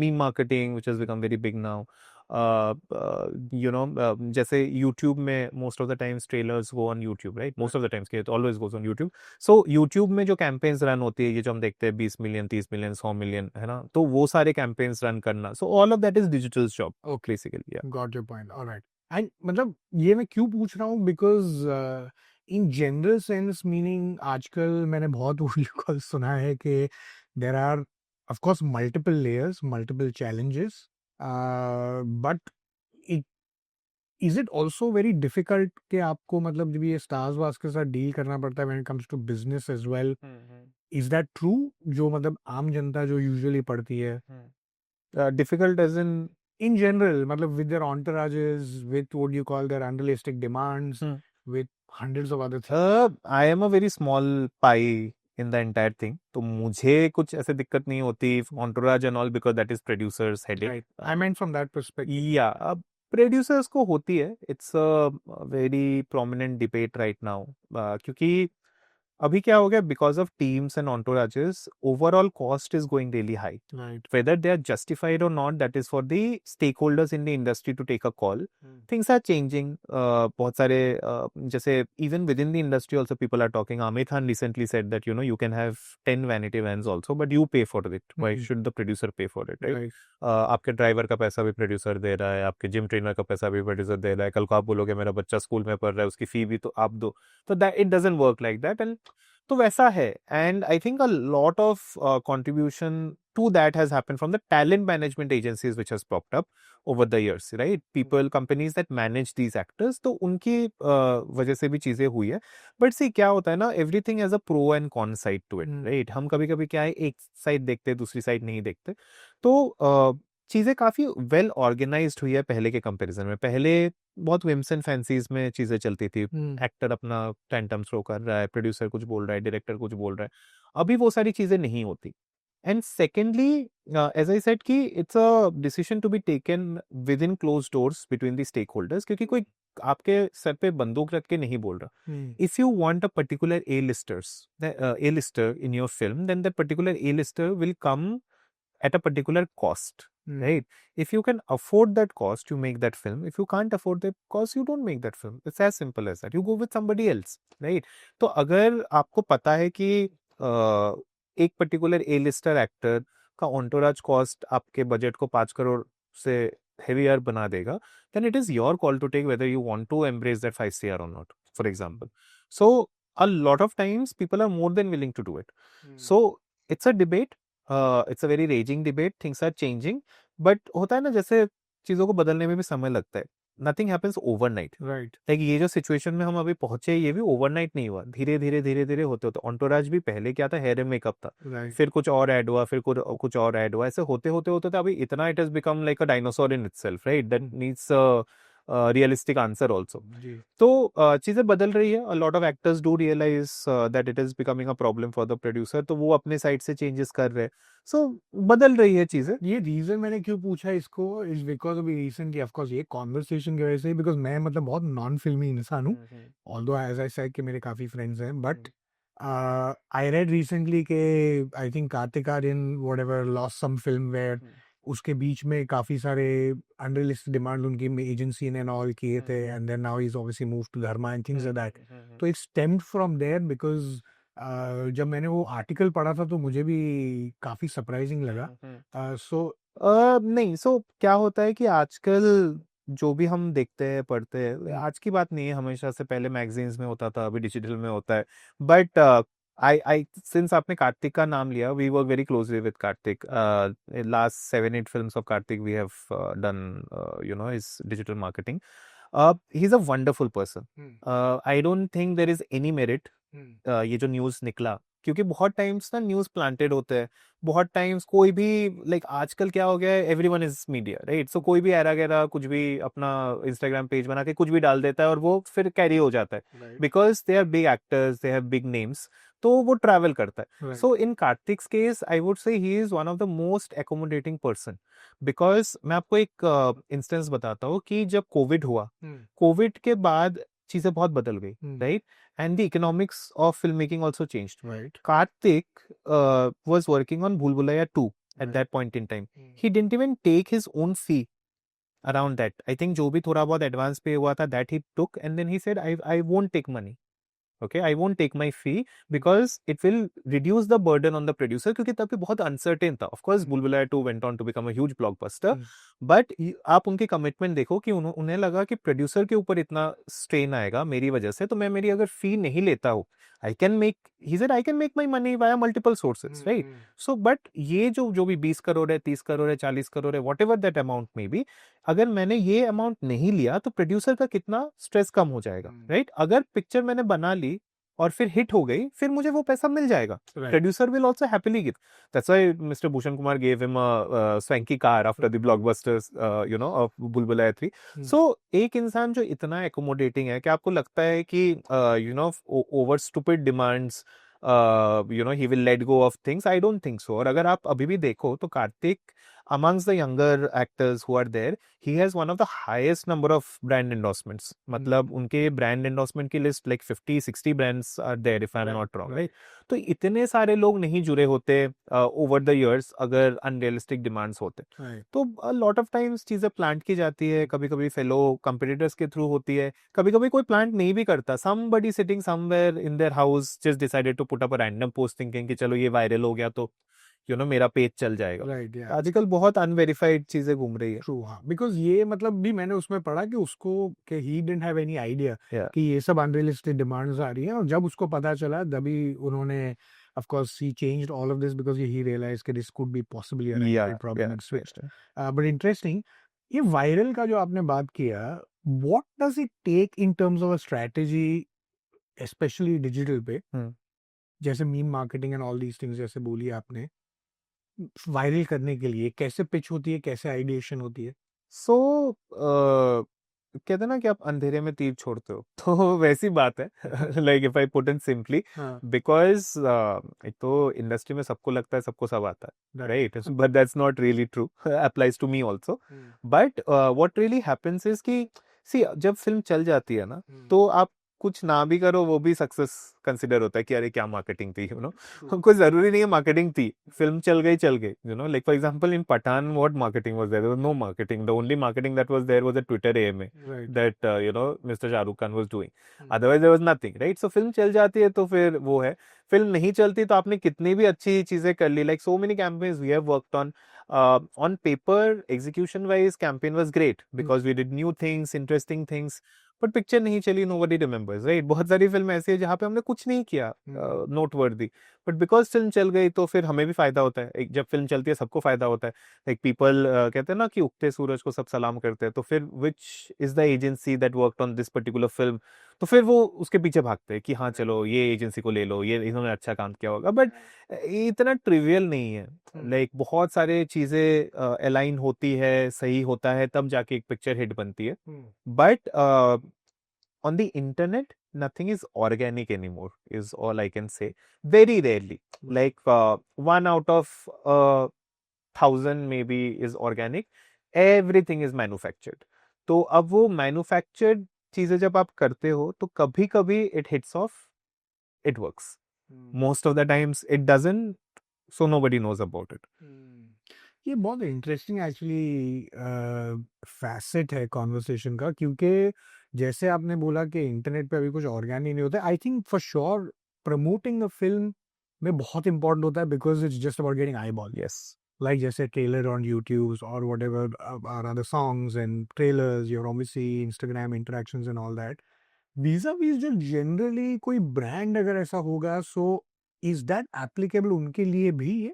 B: meme marketing, which has become very big now. जैसे YouTube में most of the times trailers go on YouTube, right? Most of the times it always goes on YouTube. So YouTube में जो campaigns run होती है, ये जो हम देखते हैं 20 million, 30 million, 100 million, है ना? तो वो सारे campaigns run करना. So all of that is digital's job.
A: Okay.
B: Basically, yeah.
A: Got your point. All right. And मतलब ये मैं क्यों पूछ रहा हूँ because in general sense meaning आजकल मैंने बहुत वीडियो कॉल सुना है कि there are of course multiple layers, multiple challenges, but it is it also very difficult कि आपको मतलब जब ये स्टार्स वार्स के साथ डील करना पड़ता है when it comes to business as well, is that true? जो मतलब आम जनता जो यूजुअली पढ़ती है
B: डिफिकल्ट एज
A: in general, मतलब with their entourages, with what you call their unrealistic demands, with hundreds of other things.
B: I am a very small pie in the entire thing. तो मुझे कुछ ऐसे दिक्कत नहीं होती entourage and all because that is producers headache.
A: Right. I meant from that perspective.
B: Yeah, अब producers को होती है. It's a very prominent debate right now. क्योंकि अभी क्या हो गया, because of teams and entourages, overall cost is going really high. Whether they are justified or not, that is for the stakeholders in the industry to take a call. Things are changing. बहुत सारे जैसे even within the industry also people are talking. Amir Khan recently said that you can have 10 vanity vans also, but you pay for it. Why should the producer pay for it, right? आपके driver का पैसा भी producer दे रहा है, आपके gym trainer का पैसा भी प्रोड्यूसर दे रहा है. कल को आप बोलोगे मेरा बच्चा स्कूल में पढ़ रहा है, उसकी फी भी तो आप दो. तो that it doesn't work like that. And तो वैसा है. And I think a lot of contribution to that has happened from the talent management agencies which has popped up over the years, right? People, companies that manage these actors, तो उनकी वजह से भी चीजें हुई है. बट सी क्या होता है ना, everything has a pro and con side to it, right? हम कभी कभी क्या है, एक साइड देखते हैं, दूसरी साइड नहीं देखते. तो चीजें काफी वेल ऑर्गेनाइज्ड हुई है पहले के कंपैरिजन में. पहले बहुत विम्स एंड फैंसीज में चीजें चलती थी. एक्टर अपना टैंटम थ्रो कर रहा है, प्रोड्यूसर कुछ बोल रहा है, डायरेक्टर कुछ बोल रहा है. अभी वो सारी चीजें नहीं होती. And secondly, as I said, कि it's a decision to be taken within closed doors between the stakeholders, क्योंकि कोई आपके सर पे बंदूक रख के नहीं बोल रहा. If you want a particular A-lister in your film, then that particular A-lister will come at a particular cost, right? If you can afford that cost, you make that film. If you can't afford that cost, you don't make that film. It's as simple as that. You go with somebody else, right? तो अगर आपको पता है कि एक particular ए Leicester actor का Entourage cost आपके budget को 5 करोड़ से heavier बना देगा, then it is your call to take whether you want to embrace that 5 CR or not, for example. So a lot of times people are more than willing to do it. So it's a debate. It's a very raging debate. Things are changing. But होता है ना, जैसे चीज़ों को बदलने में भी समय लगता है. Nothing happens overnight.
A: Right
B: like ये जो सिचुएशन में हम अभी पहुंचे, ये भी ओवरनाइट नहीं हुआ. धीरे धीरे धीरे धीरे होते होते ऑन्टोराज भी पहले क्या था, हेयर एंड मेकअप था,
A: राइट
B: फिर कुछ और ऐड हुआ, फिर कुछ और ऐड हुआ, ऐसे होते होते होते तो अभी इतना it has become like a dinosaur in itself, right? That needs realistic answer also.
A: जी
B: तो चीजें बदल रही है. A lot of actors do realize that it is becoming a problem for the producer, तो वो अपने साइड से चेंजेस कर रहे हैं. सो बदल रही है चीजें.
A: ये रीजन मैंने क्यों पूछा इसको इज बिकॉज अभी रिसेंटली ऑफ कोर्स ये कॉन्वर्सेशन की वजह से, बिकॉज मैं मतलब बहुत नॉन फिल्मी इंसान हूँ, ऑल्दो एज आई सेड कि मेरे काफी फ्रेंड्स हैं, बट आई रेड रिसेंटली के I think Kartik Aaryan whatever lost some film where उसके बीच में काफी सारे अनरियलिस्टिक डिमांड उनकी एजेंसी ने ऑल किए थे, and then now he is obviously move to Dharma and things like that. तो it stemmed from there because जब मैंने वो आर्टिकल पढ़ा था तो मुझे भी काफी सरप्राइजिंग लगा. सो
B: नहीं, सो क्या होता है कि आजकल जो भी हम देखते हैं पढ़ते हैं, आज की बात नहीं है, हमेशा से पहले मैगजीन्स में होता था, अभी डिजिटल में होता है. बट आई सिंस आपने कार्तिक का नाम लिया, we work very closely with Kartik. Last 7-8 films of Kartik we have done, you know, his digital marketing. He is a wonderful person. I don't think there is any merit ये जो news निकला, क्योंकि बहुत times ना न्यूज प्लांटेड होते हैं. बहुत times कोई भी लाइक आजकल क्या हो गया है, एवरीवन इज मीडिया, राइट? सो कोई भी ऐरा गैरा कुछ भी अपना इंस्टाग्राम पेज बना के कुछ भी डाल देता है और वो फिर कैरी हो जाता है, because they are big actors, they have big names, तो वो ट्रैवल करता है. सो इन Kartik's case I would say he is one of the most accommodating person. Because मैं आपको एक इंस्टेंस बताता हूँ कि जब कोविड हुआ, कोविड के बाद चीजें बहुत बदल गई, right? And the economics of filmmaking also changed.
A: Right.
B: Karthik was working on Bhool Bhulaiya 2 at that point in time. He didn't even take his own fee around that. I think जो भी थोड़ा बहुत advance pay हुआ था, that he took, and then he said, I won't take money. Okay, I won't take my fee because it will reduce the burden on the producer, क्योंकि तब भी बहुत uncertain था. Of course, Bhool Bhulaiya 2 went on to become a huge blockbuster, but आप उनके commitment देखो कि उन्हें लगा कि प्रोड्यूसर के ऊपर इतना स्ट्रेन आएगा मेरी वजह से, तो मैं मेरी अगर फी नहीं लेता हूँ, I can make, he said, I can make my money via multiple sources, right? So, but ये जो भी 20 करोड़ है, 30 करोड़ है, 40 करोड़ है, whatever that amount may be, अगर मैंने ये अमाउंट नहीं लिया तो प्रोड्यूसर का कितना स्ट्रेस कम हो जाएगा, राइट? अगर पिक्चर मैंने बना ली और फिर हिट हो गई, फिर मुझे वो पैसा मिल जाएगा. Producer will also happily give. That's why mister Bhushan Kumar gave him a swanky car after the blockbusters, you know, of बुलबुलाया 3. So एक इंसान जो इतना accommodating है कि आपको लगता है कि you know, over stupid demands, you know, he will let go of things. I don't think so. और अगर आप अभी भी देखो तो Kartik, amongst the younger actors who are there, he has one of the highest number of brand endorsements. मतलब उनके brand endorsement की list like 50-60 brands are there, if I'm not wrong, right? तो इतने सारे लोग नहीं जुड़े होते over the years अगर unrealistic demands होते. तो a lot of times चीजें प्लांट की जाती है, कभी कभी फेलो कंपटीटर्स के थ्रू होती है, कभी कभी कोई प्लांट नहीं भी करता. somebody sitting somewhere in their house just decided to put up a random post thinking कि चलो ये वायरल हो गया तो यू नो मेरा पेज चल जाएगा.
A: राइट.
B: आजकल बहुत अनवेरिफाइड चीजें घूम रही है.
A: ट्रू. हाँ, बिकॉज ये मतलब भी मैंने उसमें पढ़ा कि उसको कि he didn't have any idea कि ये सब अनरियलिस्टिक डिमांड्स आ रही हैं, और जब उसको पता चला तभी उन्होंने of course he changed all of this because he realized that this could be possibly a right problem and switch. But interesting, ये वायरल का जो आपने बात किया, what does it take in terms of a strategy, especially digital पे, जैसे meme marketing and all these things जैसे बोली आपने, वायरल करने के लिए कैसे पिच होती है, कैसे आइडिएशन होती है?
B: सो कहते हैं ना कि आप अंधेरे में तीर छोड़ते हो, तो वैसी बात है. Like if I put it simply, because एक तो इंडस्ट्री में सबको लगता है सबको सब आता है, right? But that's not really true. Applies to me also. But what really happens is कि सी जब फिल्म चल जाती है ना, तो आप कुछ ना भी करो वो भी सक्सेस कंसिडर होता है कि अरे क्या मार्केटिंग थी, यू नो. हमको जरूरी नहीं है मार्केटिंग थी, फिल्म चल गई, you know. Like for example in Pathaan what marketing was there, there was no marketing. The only marketing that was there was a Twitter AMA that you know mister Shahrukh Khan was doing. Otherwise there was nothing, right. So film चल जाती है तो फिर वो है. Film नहीं चलती तो आपने कितनी भी अच्छी चीजें कर ली, like so many campaigns we have worked on. On paper, execution wise, campaign was great because we did new things, interesting things. But picture नहीं चली, nobody remembers, राइट. बहुत सारी फिल्म ऐसी है जहाँ पे हमने कुछ नहीं किया नोट वर्दी, बट बिकॉज फिल्म चल गई तो फिर हमें भी फायदा होता है. एक जब फिल्म चलती है सबको फायदा होता है. लाइक पीपल कहते हैं ना कि उगते सूरज को सब सलाम करते हैं, तो फिर which is the agency that worked on this particular film, तो फिर वो उसके पीछे भागते हैं कि हाँ चलो ये एजेंसी को ले लो, ये इन्होंने अच्छा काम किया होगा. बट इतना ट्रिवियल नहीं है. लाइक बहुत सारे चीजें अलाइन होती है, सही होता है, तब जाके एक पिक्चर हिट बनती है. But on the internet nothing is organic anymore is all I can say. Very rarely, like 1 out of 1,000 maybe is organic. Everything is manufactured. तो अब वो manufactured चीजें जब आप करते हो तो कभी कभी it hits off, it works. Most of the times it doesn't, so nobody knows about it.
A: ये बहुत इंटरेस्टिंग एक्चुअली फैसेट है कॉन्वर्सेशन का, क्योंकि जैसे आपने बोला कि इंटरनेट पे अभी कुछ ऑर्गेनिक नहीं होता. I think for sure promoting a film में बहुत इंपॉर्टेंट होता है, because it's just about getting eye ball.
B: Yes.
A: Like जैसे ट्रेलर ऑन यूट्यूब और whatever are other songs and trailers, your obviously Instagram interactions and all that. vis-a-vis जो generally कोई brand अगर ऐसा होगा, सो इज दैट एप्लीकेबल उनके लिए भी है?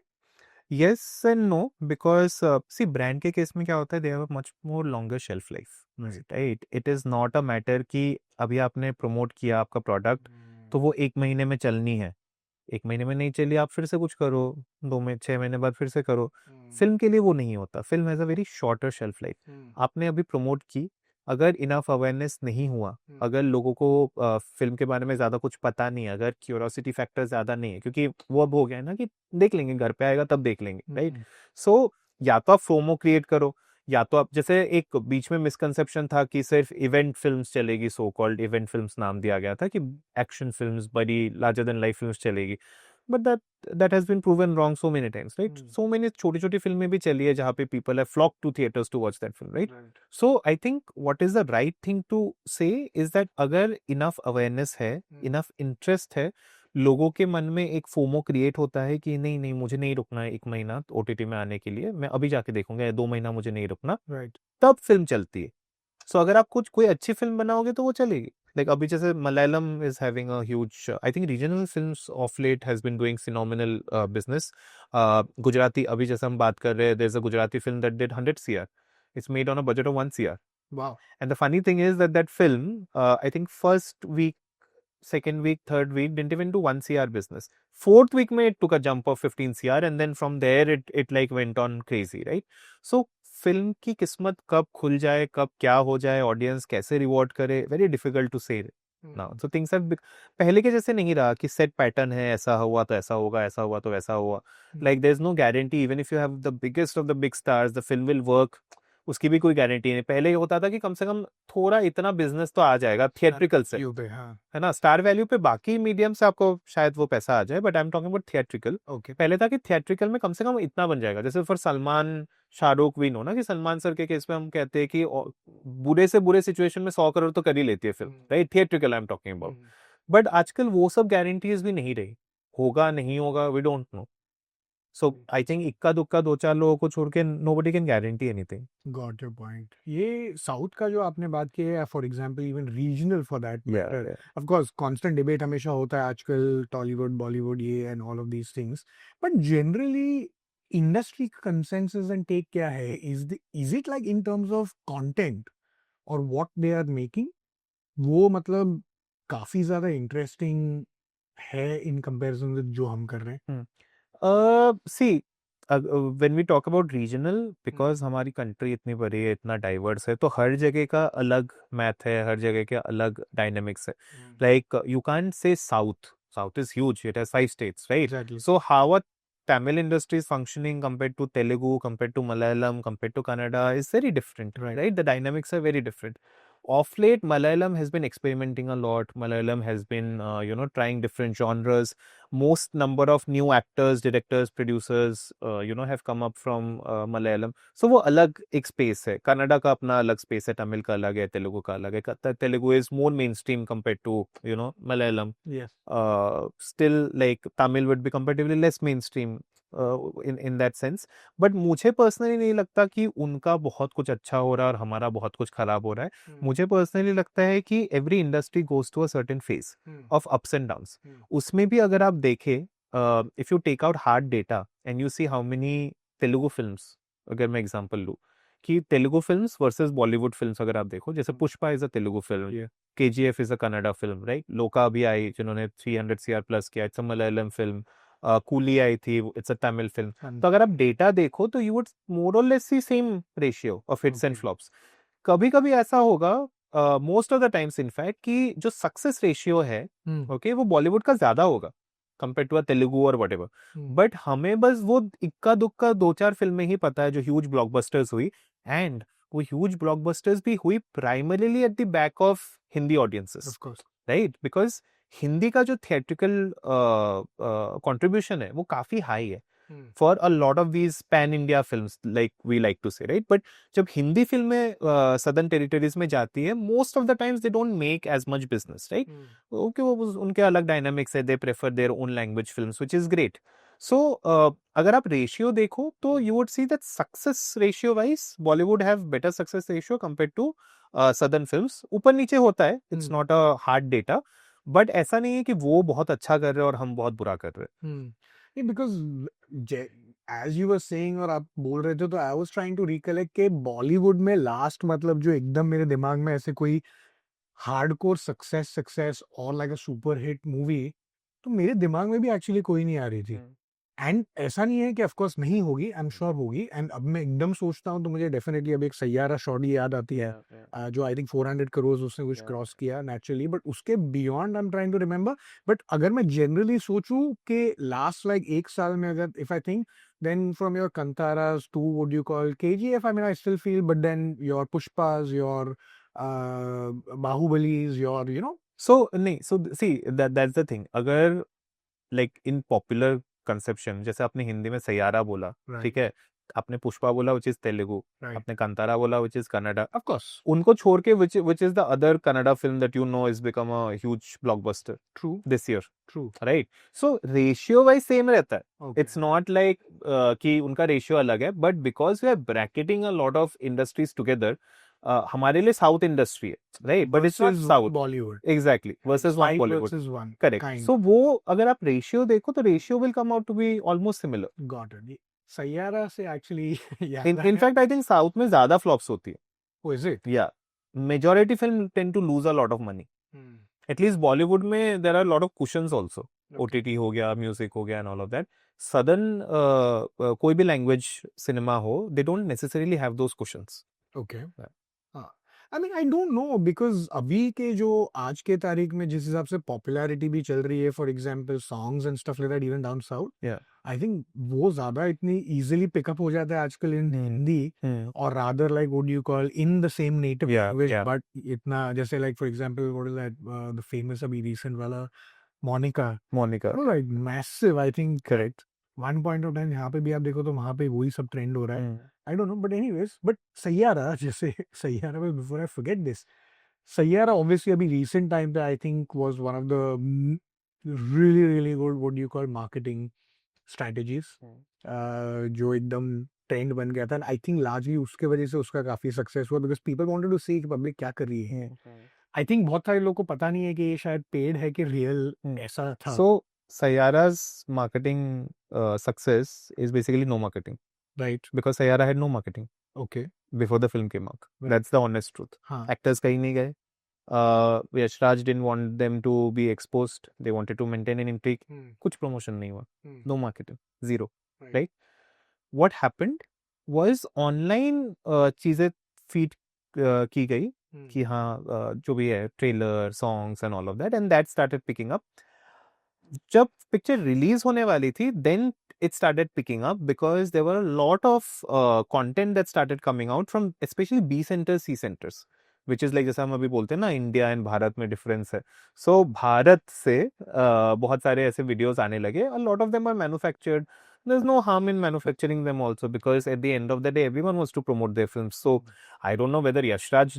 B: Yes and no, because see brand के केस में क्या होता है, they have a much more longer shelf life, right? It is not a matter कि अभी आपने प्रमोट किया आपका प्रोडक्ट तो वो 1 महीने में चलनी है. 1 महीने में नहीं चली, आप फिर से कुछ करो, 6 महीने बाद फिर से करो. फिल्म के लिए वो नहीं होता. Film has a very shorter shelf life. आपने अभी प्रमोट की, अगर इनफ अवेयरनेस नहीं हुआ, अगर लोगों को फिल्म के बारे में ज्यादा कुछ पता नहीं है, अगर क्यूरियोसिटी फैक्टर ज्यादा नहीं है, क्योंकि वो अब हो गया है ना कि देख लेंगे, घर पे आएगा तब देख लेंगे, राइट. सो या तो आप फोमो क्रिएट करो, या तो आप, जैसे एक बीच में मिसकंसेप्शन था कि सिर्फ इवेंट फिल्म्स चलेगी, सो कॉल्ड इवेंट फिल्म्स नाम दिया गया था कि एक्शन फिल्म्स, बड़ी लार्जर देन लाइफ फिल्म्स चलेगी. But that has been proven wrong so many times, right. So many छोटी छोटी फिल्में भी चली है जहाँ पे people have flocked to theatres to watch that film, right. So I think what is the right thing to say is that अगर enough awareness है, इनफ इंटरेस्ट है, लोगों के मन में एक फोमो क्रिएट होता है कि नहीं नहीं मुझे नहीं रुकना है 1 महीना ओटीटी में आने के लिए, मैं अभी जाके देखूंगा, या 2 महीना मुझे नहीं रुकना,
A: राइट.
B: तब फिल्म चलती है. सो अगर आप कुछ कोई अच्छी फिल्म बनाओगे तो वो चलेगी. लाइक अभी जैसे Malayalam is having a huge, I think regional films of late has been doing phenomenal business. Gujarati, अभी जैसे हम बात कर रहे हैं, there is a Gujarati film that did 100 CR. It's made on a budget of 1 CR.
A: Wow.
B: And the funny thing is that film, I think first week, second week, third week didn't even do 1 CR business. Fourth week में it took a jump of 15 CR, and then from there it like went on crazy, right? So film की किस्मत कब खुल जाए, कब क्या हो जाए, ऑडियंस कैसे रिवॉर्ड करे, वेरी डिफिकल्ट टू से नाउ. सो थिंग्स हैव, पहले के जैसे नहीं रहा कि सेट पैटर्न है, ऐसा हुआ तो ऐसा होगा, ऐसा हुआ तो वैसा हुआ. Like there is no guarantee, even if you have the biggest of the big stars, the film will work, उसकी भी कोई गारंटी नहीं. पहले ये होता था कि कम से कम थोड़ा इतना बिजनेस तो आ जाएगा थिएट्रिकल से,
A: हाँ.
B: है ना. स्टार वैल्यू पे बाकी मीडियम से आपको शायद वो पैसा आ जाए, but I am talking about theatrical.
A: Okay.
B: पहले था कि थिएट्रिकल में कम से कम इतना बन जाएगा. जैसे for Salman Shahrukh we know ना, कि सलमान सर के केस में हम कहते हैं कि बुरे से बुरे सिचुएशन में 100 करोड़ तो कर ही लेती है film, right. Theatrical I am talking about. But आजकल वो सब गारंटीज भी नहीं रही. होगा नहीं होगा, we don't know. So I think इक्का दुक्का 2-4 लोगों को छोड़ के nobody can guarantee anything.
A: Got your point. ये साउथ का जो आपने बात की है, for example even regional for that matter, of course constant debate हमेशा होता है आजकल, टॉलीवुड बॉलीवुड ये and all of these things. But generally industry consensus and take क्या है? Is it like in terms of content और what they are making, वो मतलब काफी ज्यादा इंटरेस्टिंग है इन कंपैरिजन विद जो हम कर रहे हैं?
B: See when we talk about regional, because हमारी कंट्री इतनी बड़ी है, इतना डाइवर्स है, तो हर जगह का अलग मैथ है, हर जगह के अलग डायनेमिक्स है. Like you can't say south is huge, it has 5 states, right?
A: Exactly.
B: So how a Tamil industry is functioning compared to Telugu, compared to Malayalam, compared to Kannada is very different,
A: Right.
B: right? The dynamics are very different. Of late, Malayalam has been experimenting a lot. Malayalam has been, trying different genres. Most number of new actors, directors, producers, have come up from Malayalam. So वो अलग एक space है. Canada का अपना अलग space है, तमिल का अलग है, तेलुगु का अलग है. Telugu is more mainstream compared to, Malayalam.
A: Yes.
B: Still, like Tamil would be comparatively less mainstream in that sense. But मुझे personally नहीं लगता कि उनका बहुत कुछ अच्छा हो रहा है और हमारा बहुत कुछ खराब हो रहा है. मुझे पर्सनली लगता है कि every industry goes to a certain phase of ups and downs. उसमें भी अगर आप देखें, if you take out hard data and you see how many Telugu films, अगर मैं एग्जांपल लूँ कि Telugu films versus Bollywood films अगर आप देखो, जैसे Pushpa is a Telugu film, KGF is a Kannada film, right. Loka भी आई जिन्होंने 300 CR प्लस किया, it's a Malayalam film. Coolie आई थी, इट्स अ तमिल फिल्म. तो अगर आप डेटा देखो तो यू वुड मोर और less see same ratio of hits and flops. कभी कभी ऐसा होगा, most of the times in fact, कि जो सक्सेस रेशियो है, ओके, वो बॉलीवुड का ज्यादा होगा कंपेयर टू तेलुगु और वट एवर. बट हमें बस वो इक्का दुक्का 2-4 फिल्में ही पता है जो ह्यूज ब्लॉकबस्टर्स हुई, एंड वो ह्यूज ब्लॉकबस्टर्स भी हुई primarily at the back of Hindi audiences, right. Because Hindi का जो थिएट्रिकल कंट्रीब्यूशन है वो काफी हाई है for a lot of these pan-India films, like we like to say, right? But जब हिंदी फिल्में southern territories में जाती है, most of the times they don't make as much business, right? Okay, वो उनके अलग dynamics है, they prefer their own language films, which is great. So, अगर आप ratio देखो तो you would see that success ratio wise, Bollywood have better success ratio compared to southern films. ऊपर नीचे होता है, it's not a hard data, but ऐसा नहीं है कि वो बहुत अच्छा कर रहे हैं और हम बहुत बुरा कर रहे हैं.
A: Because as you were saying और आप बोल रहे थे, तो I was trying to recollect के बॉलीवुड में लास्ट, मतलब जो एकदम मेरे दिमाग में ऐसे कोई हार्डकोर सक्सेस और like a super hit movie, तो मेरे दिमाग में भी एक्चुअली कोई नहीं आ रही थी. एंड ऐसा नहीं है कि ऑफ कोर्स नहीं होगी, आई एम श्योर होगी. एंड अब मैं एकदम सोचता हूँ तो मुझे डेफिनेटली अब एक सैयारा शॉर्टी याद आती है, जो आई थिंक 400 करोड़ उसने कुछ क्रॉस किया नेचुरली. बट उसके beyond I am trying to remember. But अगर मैं जनरली सोचूं कि लास्ट लाइक एक साल में, अगर if I think, then from your Kantaras to what you call KGF, I mean I still feel, but then your Pushpas, your Baahubalis, your
B: So नहीं, so see that's the thing. अगर like in popular conception, जैसे आपने हिंदी में सैयारा बोला, ठीक है, आपने पुष्पा बोला which is तेलुगु, आपने कंतारा बोला which is Kannada,
A: of course,
B: उनको छोड़ के which is the other Kannada film that you know has become a huge blockbuster
A: true
B: this year,
A: true,
B: right? So ratio wise same रहता है.
A: okay.
B: It's not like कि उनका ratio अलग है, but because we are bracketing a lot of industries together, हमारे लिए south industry है, right, but it's not south
A: Bollywood,
B: exactly, versus one Bollywood, correct. So वो अगर आप रेशियो देखो तो ratio will come out to be almost similar.
A: Got it. Saiyaara से actually
B: in fact I think south में ज्यादा फ्लॉप्स होती है.
A: Oh, is it?
B: या majority film tend to lose a lot of money. At least Bollywood में there are lot of cushions also. OTT हो गया, music हो गया and all of that. Southern कोई भी लैंग्वेज सिनेमा हो, they don't necessarily have those cushions.
A: Okay. I mean I don't no, because अभी के जो आज के तारीख में जिस हिसाब से पॉपुलैरिटी भी चल रही है, for example songs and stuff like that even down south, I think वो ज्यादा इतनी इजीली पिकअप हो जाता है आजकल इन हिंदी, और rather like what you call in the same native language. But इतना जैसे like for example what is that the famous अभी रिसेंट वाला Monica, like massive, I think correct. One point of time यहाँ पे भी आप देखो तो वहां पे वही सब ट्रेंड हो रहा है. I don't know, but anyways, but Saiyaara, जैसे सैयारा में, before I forget this, Saiyaara obviously अभी recent time पे I think was one of the really good what do you call marketing strategies, जो एकदम ट्रेंड बन गया था. I think largely उसके वजह से उसका काफी सक्सेस हुआ, because people wanted to see कि पब्लिक क्या कर रही है. I think बहुत सारे लोगों को पता नहीं है कि ये शायद पेड है कि रियल ऐसा था.
B: So Sayyara's marketing success is basically no marketing.
A: Right.
B: Because Sayyara had no marketing.
A: Okay.
B: Before the film came out. Right. That's the honest truth. Actors कहीं नहीं गए. Yash Raj didn't want them to be exposed. They wanted to maintain an intrigue. कुछ promotion नहीं हुआ. No marketing. Zero. Right? What happened was online चीजें feed की गई कि हाँ जो भी है trailer, songs and all of that, and that started picking up. जब पिक्चर रिलीज होने वाली थी, then it started picking up because there were a lot of content that started coming out from especially B centers, C centers. Which is like जैसे हम अभी बोलते हैं ना इंडिया एंड भारत में डिफरेंस है. सो भारत से बहुत सारे ऐसे वीडियोस आने लगे. A lot of them are manufactured. There's no harm in manufacturing them also, because at the end of the day everyone wants to promote their films. So I don't know whether Yash Raj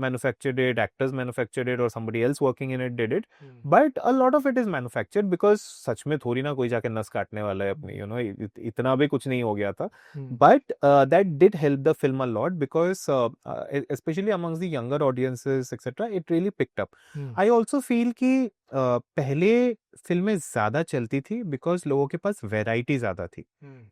B: manufactured it, actors manufactured it, or somebody else working in it did it. But a lot of it is manufactured, because सच में थोड़ी ना कोई जाके नस काटने वाला है अपनी, इतना भी कुछ नहीं हो गया था. But that did help the film a lot, because especially amongst the younger audiences etc, it really picked up. I also feel कि पहले फिल्में ज्यादा चलती थी बिकॉज लोगों के पास वैरायटी ज्यादा थी.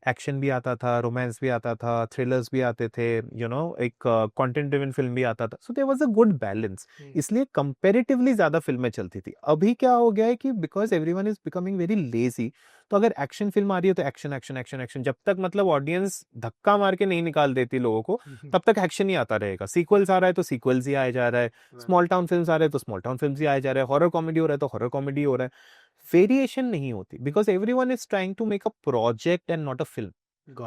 B: एक्शन भी आता था, रोमांस भी आता था, थ्रिलर्स भी आते थे, एक कंटेंट ड्रिवन फिल्म भी आता था. So there was a good balance. इसलिए कंपैरेटिवली ज्यादा फिल्में चलती थी. अभी क्या हो गया है कि because everyone is becoming very lazy, तो अगर एक्शन फिल्म आ रही है तो एक्शन एक्शन एक्शन एक्शन, जब तक मतलब ऑडियंस धक्का मार के नहीं निकाल देती लोगों को, तब तक एक्शन ही आता रहेगा. सीक्वल्स आ रहा है तो सीक्वल्स ही आया जा रहा है, स्मॉल टाउन फिल्म्स आ रहे हैं तो स्मॉल टाउन फिल्म्स ही आया जा रहा है, हॉरर कॉमेडी हो रहा है तो हॉरर कॉमेडी हो रहा है. वेरिएशन नहीं होती, because everyone is trying to make a project and not a film.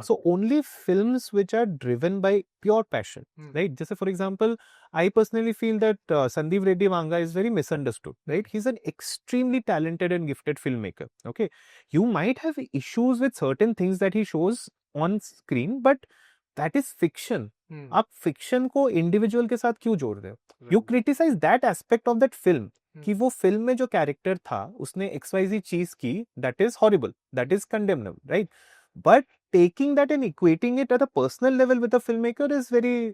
B: So only films which are driven by pure passion, right? Just for example, I personally feel that Sandeep Reddy Vanga is very misunderstood, right? He's an extremely talented and gifted filmmaker. Okay, you might have issues with certain things that he shows on screen, but that is fiction. आप fiction को individual के साथ क्यों जोड़ रहे हो? You criticize that aspect of that film. कि वो फिल्म में जो कैरेक्टर था उसने XYZ चीज की, that is horrible, that is condemnable, right? But taking that and equating it at a personal level with a filmmaker is very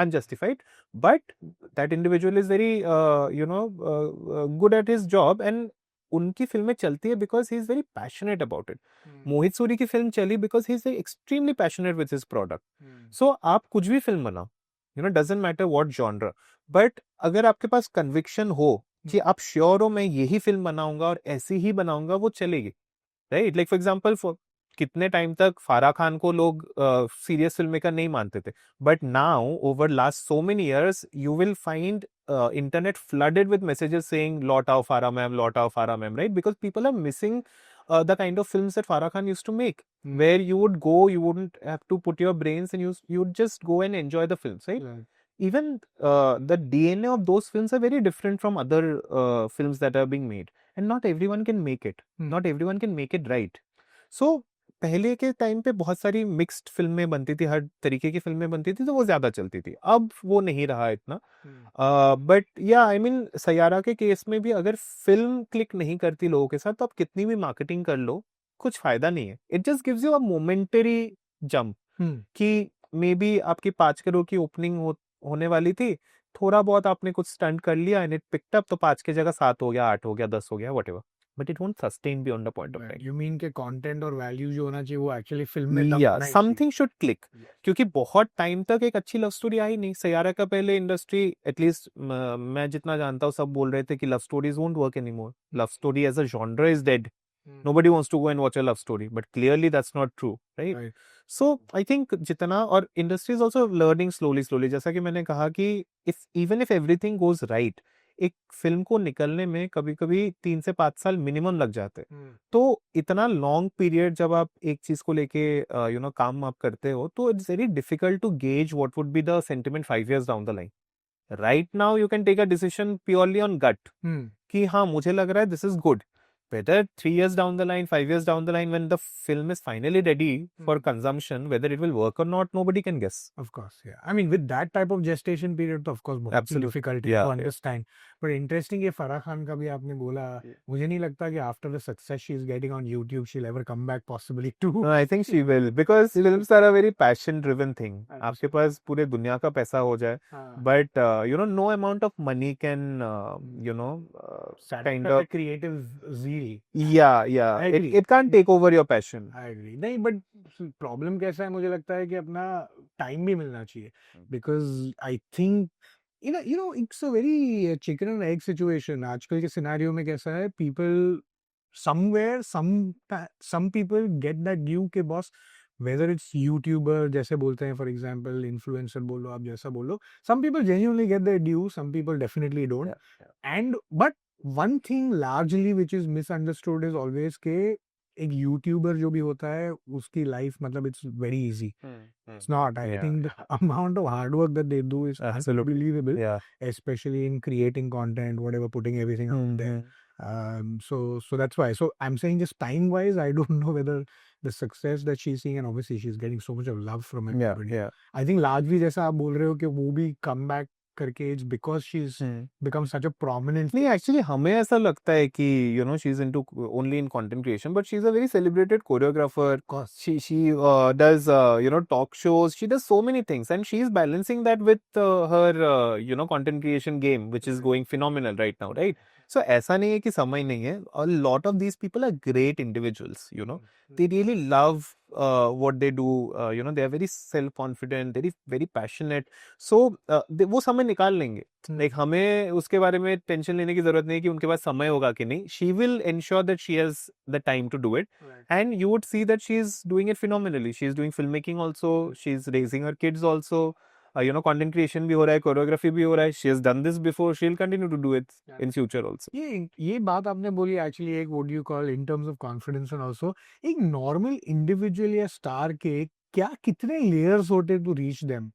B: unjustified. But that individual is very good at his job, and उनकी फिल्में चलती है because he is very passionate about it. मोहित सूरी की film चली because he is extremely passionate with his product. So आप कुछ भी film बनाओ, doesn't matter what genre, but अगर आपके पास conviction हो कि आप श्योर हो मैं यही फिल्म बनाऊंगा और ऐसी ही बनाऊंगा, वो चलेगी, राइट? लाइक फॉर एग्जांपल, कितने टाइम तक फारा खान को लोग सीरियस फिल्म मेकर नहीं मानते थे, but now over last so many years you will find internet flooded with messages saying लौट आओ फारा मैम, लौट आओ Farah ma'am, right? Because people are missing the kind of films that Farah Khan used to make, where you would go, you wouldn't have to put your brains, and you'd just go and enjoy the films, right? Even the DNA of those films are very different from other films that are being made, and not everyone can make it. Not everyone can make it right. So पहले के time पे बहुत सारी mixed फिल्में बनती थी, हर तरीके की फिल्में बनती थी, तो वो ज्यादा चलती थी. अब वो नहीं रहा इतना. बट या आई मीन सयारा के केस में भी अगर फिल्म क्लिक नहीं करती लोगों के साथ, तो आप कितनी भी मार्केटिंग कर लो, कुछ फायदा नहीं है. It just gives you a momentary jump, कि मे बी आपकी 5 करोड़ की ओपनिंग होने वाली थी, थोड़ा बहुत आपने कुछ स्टंट कर लिया एंड इट पिक्ड अप, तो 5 की जगह 7 हो गया, 8 हो गया, 10 हो गया, whatever. But it won't sustain beyond the point of time.
A: You mean के content और value जो होना चाहिए वो actually film में दम
B: Yeah,
A: होना ही
B: something should click.
A: चाहिए.
B: क्योंकि बहुत टाइम तक एक अच्छी लव स्टोरी आई नहीं. सयारा का पहले इंडस्ट्री, एटलीस्ट मैं जितना जानता हूँ, सब बोल रहे थे कि love stories won't work anymore. Love story as a genre is dead. Nobody wants to go and watch a love story, but clearly that's not true, right? So I think जितना, और industry is also learning slowly, जैसा कि मैंने कहा कि even if everything goes right, एक film को निकलने में कभी कभी 3 से 5 साल मिनिमम लग जाते हैं. तो इतना लॉन्ग पीरियड जब आप एक चीज को लेके काम आप करते हो, तो it's very difficult to gauge what would be the sentiment 5 years down the line. Right now you can take a decision purely on gut, कि हाँ मुझे लग रहा है this is good. Whether 3 years down the line, 5 years down the line, when the film is finally ready for consumption, whether it will work or not, nobody can guess.
A: Of course, yeah. I mean, with that type of gestation period, तो of course बहुत
B: Absolutely.
A: difficult to understand. But interesting, ये फराह खान का भी आपने बोला, मुझे नहीं लगता कि after the success she is getting on YouTube, she'll ever come back possibly to.
B: No, I think she will, because films are a very passion-driven thing. आपके पास पूरे दुनिया का पैसा हो जाए, but no amount of money can kind of
A: creative zeal.
B: Yeah. It can't take over your passion.
A: I agree. नहीं, but problem कैसा है, मुझे लगता है कि अपना time भी मिलना चाहिए, because I think it's a very chicken and egg situation. आजकल के सिनेरियो में कैसा है, people somewhere some people get that due के boss, whether it's YouTuber जैसे बोलते हैं, for example influencer बोलो, आप जैसा बोलो, some people genuinely get their due, some people definitely don't.
B: Yeah.
A: And but one thing largely which is misunderstood is always के एक यूट्यूबर जो भी होता है उसकी लाइफ मतलब it's very easy. It's not. I
B: Yeah,
A: think the amount of hard work that they do is
B: absolutely.
A: unbelievable,
B: Yeah.
A: especially in creating content, whatever, putting everything out there. So that's why. So I'm saying just time-wise, I don't know whether the success that she's seeing, and obviously she's getting so much of love from
B: Yeah,
A: everybody.
B: yeah.
A: I think largely जैसा आप बोल रहे हो कि वो भी come back करके it's because she's become such a prominent.
B: नहीं, एक्चुअली हमें ऐसा लगता है कि you no she is into only in content creation, but she is a very celebrated choreographer. She does talk shows. She does so many things, and she is balancing that with her content creation game, which is going phenomenal right now, right? So ऐसा नहीं है कि समय नहीं है. A lot of these people are great individuals. They really love what they do. They are very self confident. They are very passionate. So वो समय निकाल लेंगे. लाइक हमें उसके बारे में टेंशन लेने की जरूरत नहीं है कि उनके पास समय होगा कि नहीं. She will ensure that she has the time to do it, and you would see that she is doing it phenomenally. She is doing film making also, she is raising her kids also. Content creation भी हो रहा है, choreography भी हो रहा है. She has done this before, she will continue to do it in future also.
A: ये बात आपने बोली एक्चुअली एक what you call in terms of confidence and also एक नॉर्मल इंडिविजुअल या स्टार के क्या कितने लेयर्स होते to reach them.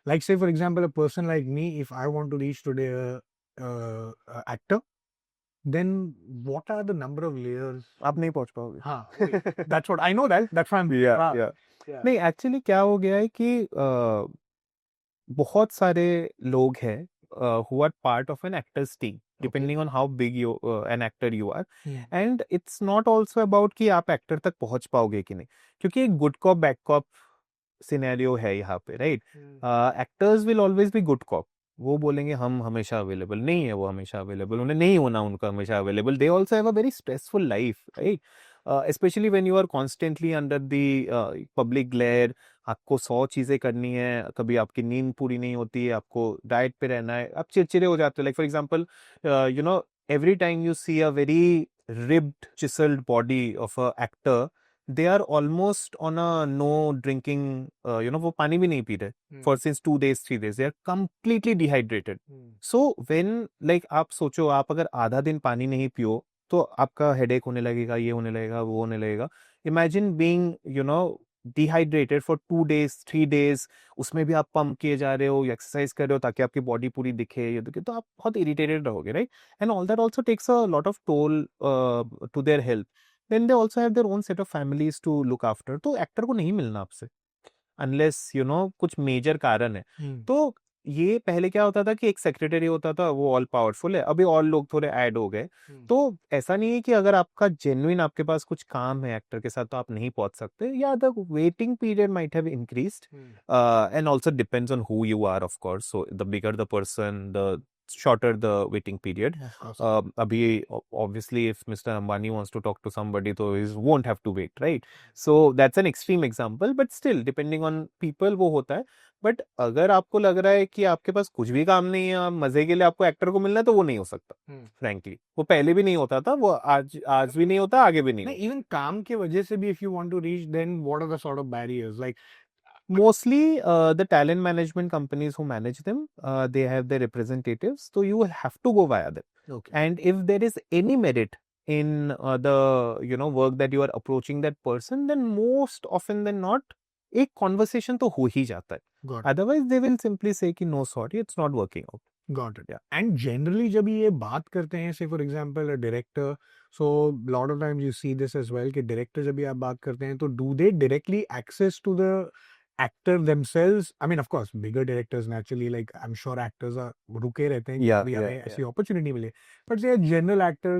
A: Like say for example a person like me, if I want to reach today a actor, then what are the number of layers?
B: आप नहीं पहुंच पाओगे.
A: हाँ, that's what I know, that's why I'm
B: yeah. नहीं, actually क्या हो गया है कि बहुत सारे लोग हैं who are part of an actor's team, depending on how big you an actor you are. And it's not also about कि आप एक्टर तक पहुंच पाओगे कि नहीं, क्योंकि एक good cop bad cop scenario है यहाँ पे, right? Actors will always be good cop. वो बोलेंगे हम हमेशा अवेलेबल नहीं है, वो हमेशा अवेलेबल, उन्हें नहीं होना उनका हमेशा available. They also have a very stressful life, right? especially when you are constantly under the public glare. आपको 100 चीजें करनी है, कभी आपकी नींद पूरी नहीं होती है, आपको डाइट पे रहना है, आप चिड़चिड़े हो जाते हो. Like for example, every time you see a very ribbed chiseled body of a actor, they are almost on a no drinking, वो पानी भी नहीं पी रहे for since 2 days 3 days. They are completely dehydrated. So when like आप सोचो, आप अगर आधा दिन पानी नहीं पियो तो आपका हेडेक होने लगेगा, ये होने लगेगा, वो होने लगेगा. Imagine being dehydrated for 2 days 3 days. उसमें भी आप पंप किए जा रहे हो, एक्सरसाइज कर रहे हो ताकि आपकी बॉडी पूरी दिखे, ये दिखे, तो आप बहुत इरिटेटेड रहोगे, right? And all that also takes a lot of toll to their health. Then they also have their own set of families to look after. तो एक्टर को नहीं मिलना आपसे अनलेस कुछ मेजर कारण है. तो ये पहले क्या होता था कि एक सेक्रेटरी होता था, वो ऑल पावरफुल है. अभी और लोग थोड़े ऐड हो गए. तो ऐसा नहीं है कि अगर आपका जेन्युइन आपके पास कुछ काम है एक्टर के साथ तो आप नहीं पहुंच सकते. या the waiting period might have increased, and also depends on who you are, of course. So the bigger the person, the shorter the waiting period. Abhi, obviously, if Mr. Ambani wants to talk to somebody, so he won't have to wait, right? So that's an extreme example, but still, depending on people, वो होता है. But अगर आपको लग रहा है कि आपके पास कुछ भी काम नहीं है, मजे के लिए आपको एक्टर को मिलना है, तो वो नहीं हो सकता. फ्रैंकली वो पहले भी नहीं होता था, वो आज भी नहीं होता, आगे भी नहीं.
A: इवन काम के वजह से भी if you want to reach, then what are the sort of barriers? Like
B: mostly the talent management companies who manage them, they have their representatives, so you will have to go via them.
A: Okay.
B: And if there is any merit in the work that you are approaching that person, then most often than not एक conversation तो हो ही जाता है. Otherwise they will simply say कि no sorry, it's not working out.
A: Got it. Yeah. And generally जब ये बात करते हैं, say for example a director, so lot of times you see this as well कि director जब ये आप बात करते हैं तो do they directly access to the actor themselves? I mean of course bigger directors naturally, like I'm sure actors are रुके रहते हैं कि अभी हमें ऐसी opportunity मिले. But say a general actor,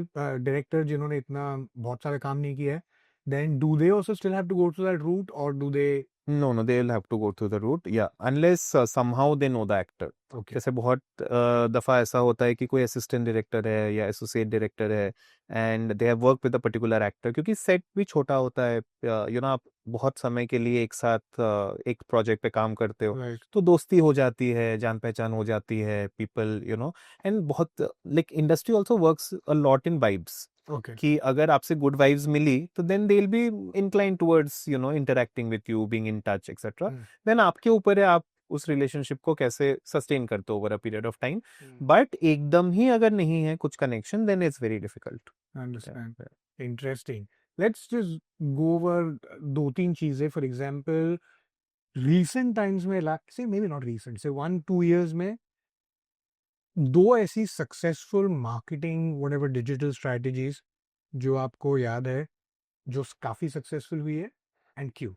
A: director जिन्होंने इतना बहुत सारे काम नहीं किया है, then do they also still have to go through that route, or do they?
B: No, they will have to go through the route, yeah, unless somehow they know the actor.
A: Okay.
B: जैसे बहुत दफा ऐसा होता है कि कोई assistant director है या एसोसिएट डायरेक्टर है, and they have work with a particular actor. क्योंकि सेट भी छोटा होता है, आप बहुत समय के लिए एक साथ एक प्रोजेक्ट पे काम करते हो.
A: Right.
B: तो दोस्ती हो जाती है, जान पहचान हो जाती है, पीपल एंड बहुत like industry also works a lot in vibes.
A: Okay.
B: कि अगर आपसे गुड वाइब्स मिली तो then they will be inclined towards interacting with you, being in touch etcetera. Then आपके ऊपर है, आप उस रिलेशनशिप को कैसे सस्टेन करते हो over a period of time. But एकदम ही अगर नहीं है कुछ connection, then it's very difficult.
A: Understand. Interesting. Let's just go over 2-3 चीजें. फॉर एग्जांपल रीसेंट टाइम्स में, से मे बी नॉट रीसेंट, से 1-2 इयर्स में 2 ऐसी successful marketing whatever digital strategies जो आपको याद है, जो काफी सक्सेसफुल हुई है, एंड क्यों?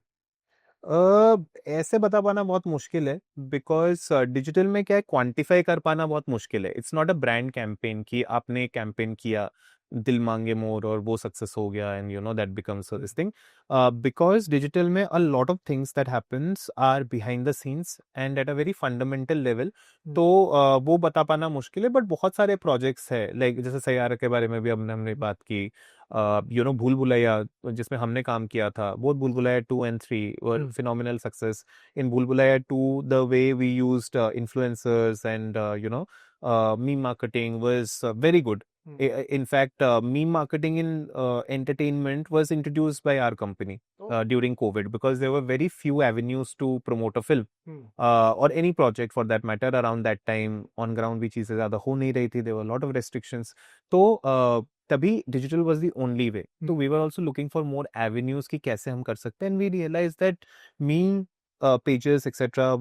B: ऐसे बता पाना बहुत मुश्किल है, बिकॉज डिजिटल में क्या है, क्वांटिफाई कर पाना बहुत मुश्किल है. It's not a brand campaign कि आपने कैंपेन किया दिल मांगे मोर और वो सक्सेस हो गया and you know that becomes this thing. Because digital में a lot of things that happens are behind the scenes and at a very fundamental level. तो वो बता पाना मुश्किल है, बट बहुत सारे प्रोजेक्ट्स है, लाइक जैसे सैयारा के बारे में भी हमने बात की. यू नो भूल भुलैया जिसमें हमने काम किया था, बोथ भूल Bhulaiyaa 2 and 3 were phenomenal success. In Bhul Bhulaiya 2, the way we used influencers and meme marketing was very good. In fact, meme marketing in entertainment was introduced by our company during COVID, because there were very few avenues to promote a film or any project for that matter around that time. On ground भी चीजें ज्यादा हो नहीं रही थी, there were a lot of restrictions. तो तभी digital was the only way. So we were also looking for more avenues कि कैसे हम कर सकते हैं, and we realized that meme pages, etc.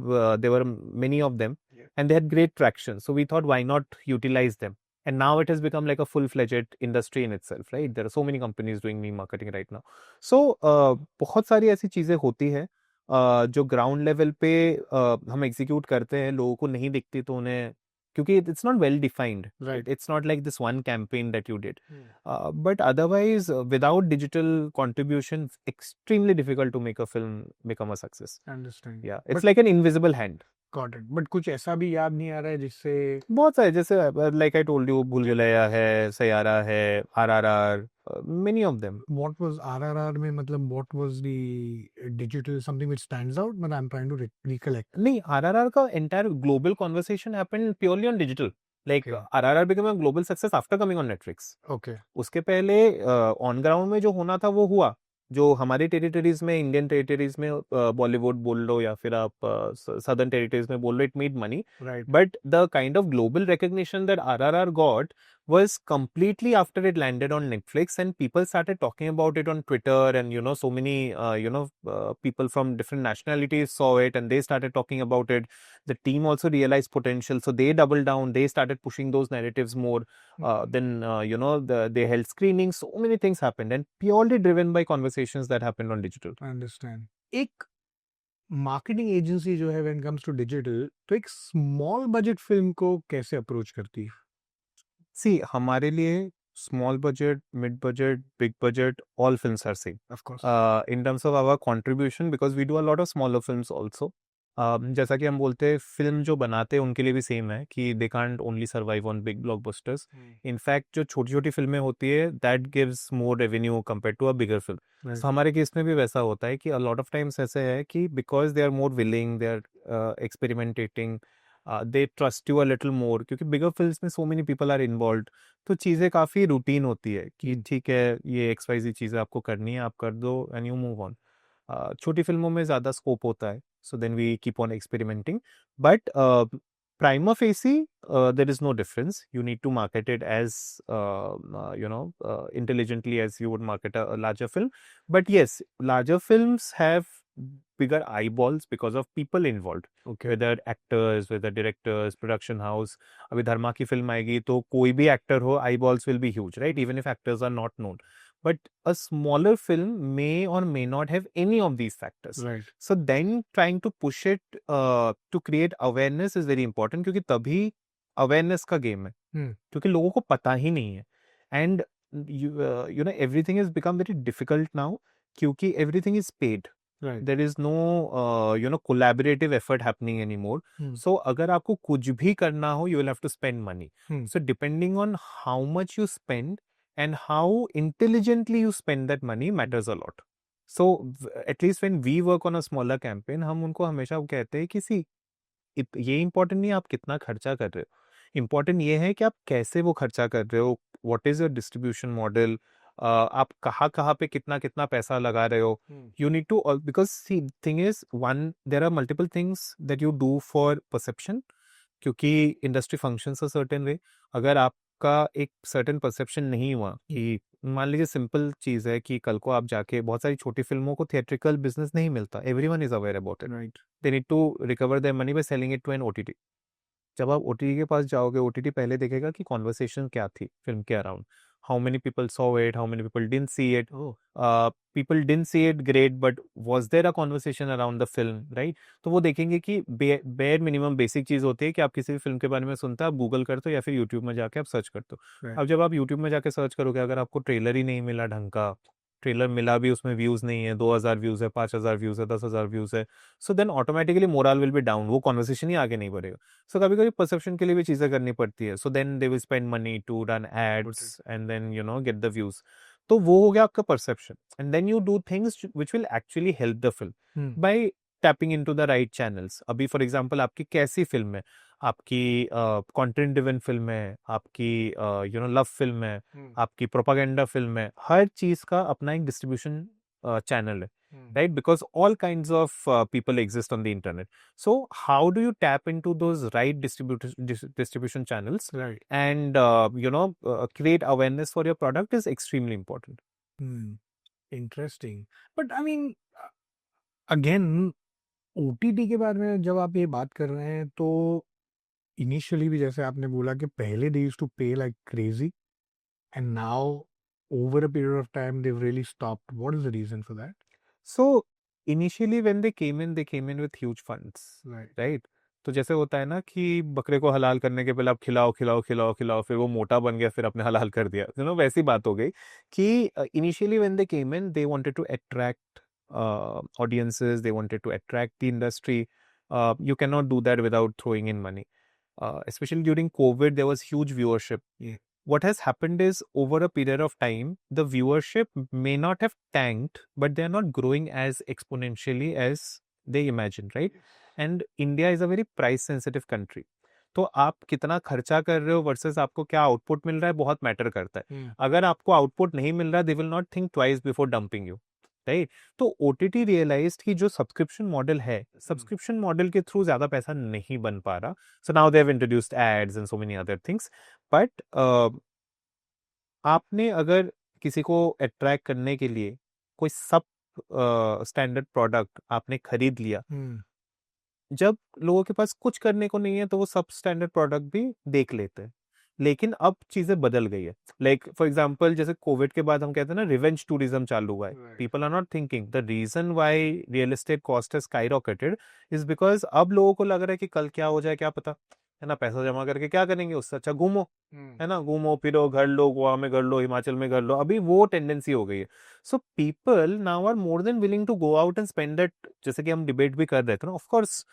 B: There were many of them, and they had great traction. So we thought, why not utilize them? And now it has become like a full-fledged industry in itself, right? There are so many companies doing meme marketing right now. So बहुत सारी ऐसी चीजें होती है जो ground level पे हम execute करते हैं, लोगों को नहीं दिखती, तो उन्हें, क्योंकि it's not well defined,
A: Right.
B: It's not like this one campaign that you did. But otherwise, without digital contribution, extremely difficult to make a film become a success.
A: Understand.
B: Yeah, it's like an invisible hand.
A: Got it. But कुछ ऐसा भी याद नहीं आ रहा है जिससे
B: बहुत सारे, जैसे लाइक आई टोल्ड यू, भूल भुलैया है, सैयारा है, RRR, many of them.
A: what was RRR में, मतलब what was the digital something which stands out, but I'm trying to recollect.
B: नहीं, RRR का entire global conversation happened purely on digital. Like
A: Okay.
B: RRR became a global success after coming on Netflix.
A: Okay.
B: उसके पहले on ground में जो होना था वो हुआ. जो हमारे टेरिटरीज में, इंडियन टेरिटरीज में, बॉलीवुड बोल लो या फिर आप सदर्न टेरिटरीज में बोल लो, it made money.
A: Right.
B: But the kind of global recognition that RRR got was completely after it landed on Netflix, and people started talking about it on Twitter, and you know, so many people from different nationalities saw it and they started talking about it. The team also realized potential, so they doubled down, they started pushing those narratives more. Then you know, they held screenings, so many things happened, and purely driven by conversations that happened on digital.
A: I understand. एक marketing agency जो है when comes to digital, तो एक small budget film को कैसे approach करती है?
B: See, हमारे लिए small budget, mid budget, big budget, all films are same.
A: Of course.
B: In terms of our contribution, because we do a lot of smaller films also. जैसा कि हम बोलते हैं, फिल्म जो बनाते हैं उनके लिए भी सेम है कि they can't only survive on big blockbusters. In fact जो छोटी छोटी फिल्में होती है, that gives more revenue compare to a bigger film.
A: Right.
B: तो हमारे केस में भी वैसा होता है कि अ लॉट ऑफ टाइम्स ऐसे है कि because they are more willing, they are experimenting, they trust you a little more, क्योंकि बिगर फिल्म्स में so many people are involved. तो चीज़ें काफ़ी रूटीन होती है कि ठीक है, ये XYZ चीज़ें आपको करनी है, आप कर दो एंड यू मूव ऑन. छोटी फिल्मों में ज़्यादा स्कोप होता है, so then we keep on experimenting. But prima facie, there is no difference. You need to market it as intelligently as you would market a larger film. But yes, larger films have bigger eyeballs because of people involved.
A: Okay.
B: Whether actors, whether directors, production house. अभी धर्मा की film आएगी तो कोई भी actor हो, eyeballs will be huge, right? Even if actors are not known. But a smaller film may or may not have any of these factors.
A: Right.
B: So then trying to push it to create awareness is very important, क्योंकि तभी awareness का game है. क्योंकि लोगों को पता ही नहीं है. And you know, everything has become very difficult now क्योंकि everything is paid.
A: Right.
B: There is no collaborative effort happening anymore. So अगर आपको कुछ भी करना हो, you will have to spend money. So depending on how much you spend and how intelligently you spend that money matters a lot. So at least when we work on a smaller campaign, हम उनको हमेशा कहते हैं कि सी, ये important नहीं है आप कितना खर्चा कर रहे हो, इम्पोर्टेंट ये है कि आप कैसे वो खर्चा कर रहे हो, what is your distribution model, आप कहाँ कहाँ पे कितना कितना पैसा लगा रहे हो. You need to, because see thing is one, there are multiple things that you do for perception, क्योंकि industry functions a certain way. अगर आप आपका एक सर्टेन परसेप्शन नहीं हुआ कि मान लीजिए सिंपल चीज़ है कि कल को आप जाके बहुत सारी छोटी फिल्मों को थिएट्रिकल बिजनेस नहीं मिलता, everyone is aware about it,
A: right
B: they need to recover their money by selling it to an OTT. जब आप ओटीटी के पास जाओगे, ओटीटी पहले देखेगा कि कॉन्वर्सेशन क्या थी फिल्म के around, how many people saw it, how many people didn't see it, people didn't see it great, but was there a conversation around the film, right? तो वो देखेंगे कि बेयर मिनिमम बेसिक चीज होती है कि आप किसी भी फिल्म के बारे में सुनते हो, आप गूगल करते हो या फिर यूट्यूब में जाके आप सर्च करते हो।
A: राइट
B: अब जब आप यूट्यूब में जाके सर्च करोगे, अगर आपको ट्रेलर ही नहीं मिला ढंग का, ट्रेलर मिला भी उसमें व्यूज नहीं है, 2000 व्यूज है, 5000 व्यूज है, 10,000 व्यूज है, so then automatically moral will be down, वो कॉन्वर्सेशन ही आगे नहीं बढ़ेगा। सो कभी कभी परसेप्शन के लिए भी चीजें करनी पड़ती है, so then they will spend money to run ads and then get the views. तो वो हो गया आपका perception, and then you do things which will actually help the film by tapping into the right channels. अभी for example आपकी कैसी film है, आपकी कंटेंट ड्रिवन फिल्म है, आपकी लव फिल्म है, आपकी प्रोपागेंडा फिल्म है, हर चीज का अपना एक डिस्ट्रीब्यूशन चैनल है, right? Because all kinds of people exist on the internet. So how do you tap into those right distribution channels
A: right
B: and create awareness for your product is extremely important.
A: Interesting but I mean again OTT के बारे में जब आप ये बात कर रहे हैं तो इनिशियली भी जैसे आपने बोला कि पहले they used to pay like crazy and now over a period of time they really stopped what is the reason for that
B: So initially when they came in with huge funds,
A: right
B: right? तो जैसे होता है ना कि बकरे को हलाल करने के पहले आप खिलाओ खिलाओ खिलाओ खिलाओ, फिर वो मोटा बन गया, फिर आपने हलाल कर दिया, वैसी बात हो गई कि initially when they came in they wanted to attract audiences, they wanted to attract the industry. You cannot do that without throwing in money. Especially during COVID, there was huge viewership.
A: Yeah.
B: What has happened is over a period of time, the viewership may not have tanked, but they are not growing as exponentially as they imagined, right? And India is a very price sensitive country. तो आप कितना खर्चा कर रहे हो versus आपको क्या output मिल रहा है बहुत मैटर करता है। अगर आपको आउटपुट नहीं मिल रहा, they will not think twice before dumping you, right? तो ओटीटी रियलाइज्ड कि जो सब्सक्रिप्शन मॉडल है, सब्सक्रिप्शन मॉडल के थ्रू ज्यादा पैसा नहीं बन पा रहा, so now they have introduced ads and so many other things. But आपने अगर किसी को अट्रैक्ट करने के लिए कोई सब स्टैंडर्ड प्रोडक्ट आपने खरीद लिया, जब लोगों के पास कुछ करने को नहीं है तो वो सब स्टैंडर्ड प्रोडक्ट भी देख लेते हैं। लेकिन अब चीजें बदल गई है, लाइक फॉर एग्जांपल जैसे कोविड के बाद हम कहते हैं ना रिवेंज टूरिज्म चालू हुआ है, people are not thinking the reason why real estate cost has skyrocketed is because अब लोगों को लग रहा है कि कल क्या हो जाए क्या पता, है ना, पैसा जमा करके क्या करेंगे, उससे अच्छा घूमो, है ना, घूमो फिरो, घर लो, गोवा में घर लो, हिमाचल में घर लो, अभी वो टेंडेंसी हो गई है। So people now are more than willing to go out and spend that, जैसे कि हम डिबेट भी कर रहे थे ना, of course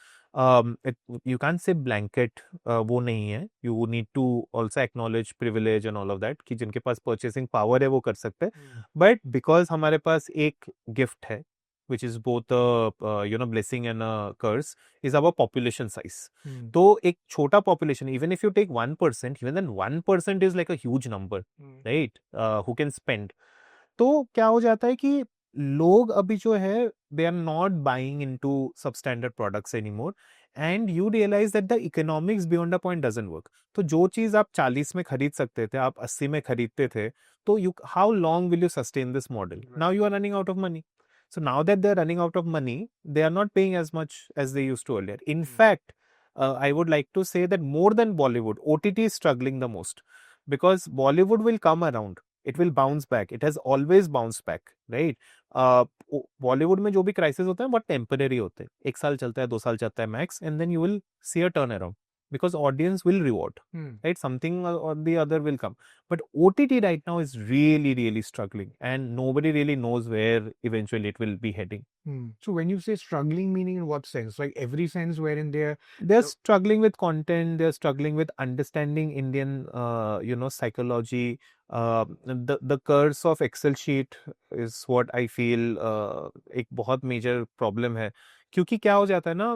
B: you can't say blanket वो नहीं है, you need to also acknowledge privilege and all of that कि जिनके पास purchasing power है वो कर सकते हैं, but because हमारे पास एक gift है which is both a blessing and a curse is our population size. तो एक छोटा population, even if you take 1%, even then 1% is like a huge number, right? Who can spend. तो क्या हो जाता है कि लोग अभी जो है they are not buying into substandard products anymore, and you realise that the economics beyond a point doesn't work. तो जो चीज आप 40 में खरीद सकते थे आप 80 में खरीदते थे, तो you how long will you sustain this model? Now you are running out of money. So now that they're running out of money, they are not paying as much as they used to earlier. In fact, I would like to say that more than Bollywood, OTT is struggling the most because Bollywood will come around. It will bounce back. It has always bounced back, right? Bollywood में जो भी crisis होते हैं बहुत temporary होते हैं, 1 साल चलता है, 2 साल चलता है max, and then you will see a turn around because audience will reward, right? Something or the other will come, but OTT right now is really struggling and nobody really knows where eventually it will be heading.
A: So when you say struggling, meaning in what sense? Like every sense wherein
B: they're struggling with content, they're struggling with understanding Indian psychology. The curse of Excel sheet is what I feel एक बहुत major problem है, क्योंकि क्या हो जाता है ना,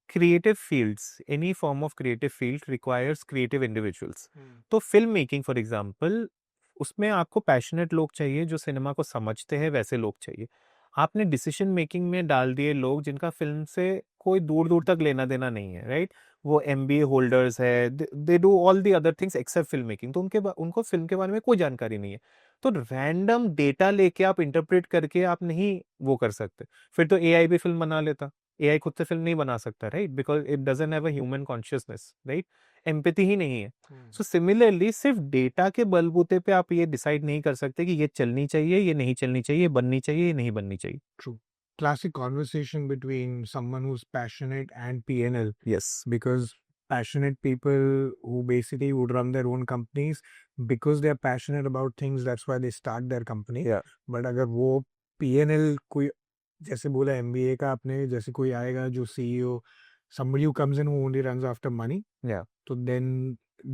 B: creative fields, any form of creative field requires creative individuals. तो फिल्म मेकिंग फॉर एग्जांपल, उसमें आपको पैशनेट लोग चाहिए जो सिनेमा को समझते हैं, वैसे लोग चाहिए। आपने डिसीजन मेकिंग में डाल दिए लोग जिनका फिल्म से कोई दूर दूर तक लेना देना नहीं है, राइट? वो MBA होल्डर्स है, they do all the other things except film making, तो उनको फिल्म के बारे में कोई जानकारी नहीं है। तो रैंडम डेटा लेके आप इंटरप्रेट करके आप नहीं वो कर सकते। फिर तो AI भी फिल्म बना लेता। AI खुद से फिल्म नहीं बना सकता, right? Because it doesn't have a human consciousness, right? Empathy ही नहीं है। सो सिमिलरली सिर्फ डेटा के बलबूते पे आप ये डिसाइड नहीं कर सकते कि ये चलनी चाहिए, ये नहीं चलनी चाहिए, बननी चाहिए, ये नहीं बननी चाहिए।
A: True. Classic conversation between someone who's passionate and PNL,
B: yes,
A: because passionate people who basically would run their own companies because they're passionate about things, that's why they start their company.
B: या
A: But अगर वो PNL कोई, जैसे बोला MBA का आपने, जैसे कोई आएगा जो CEO, somebody who comes in who only runs after money,
B: या
A: so then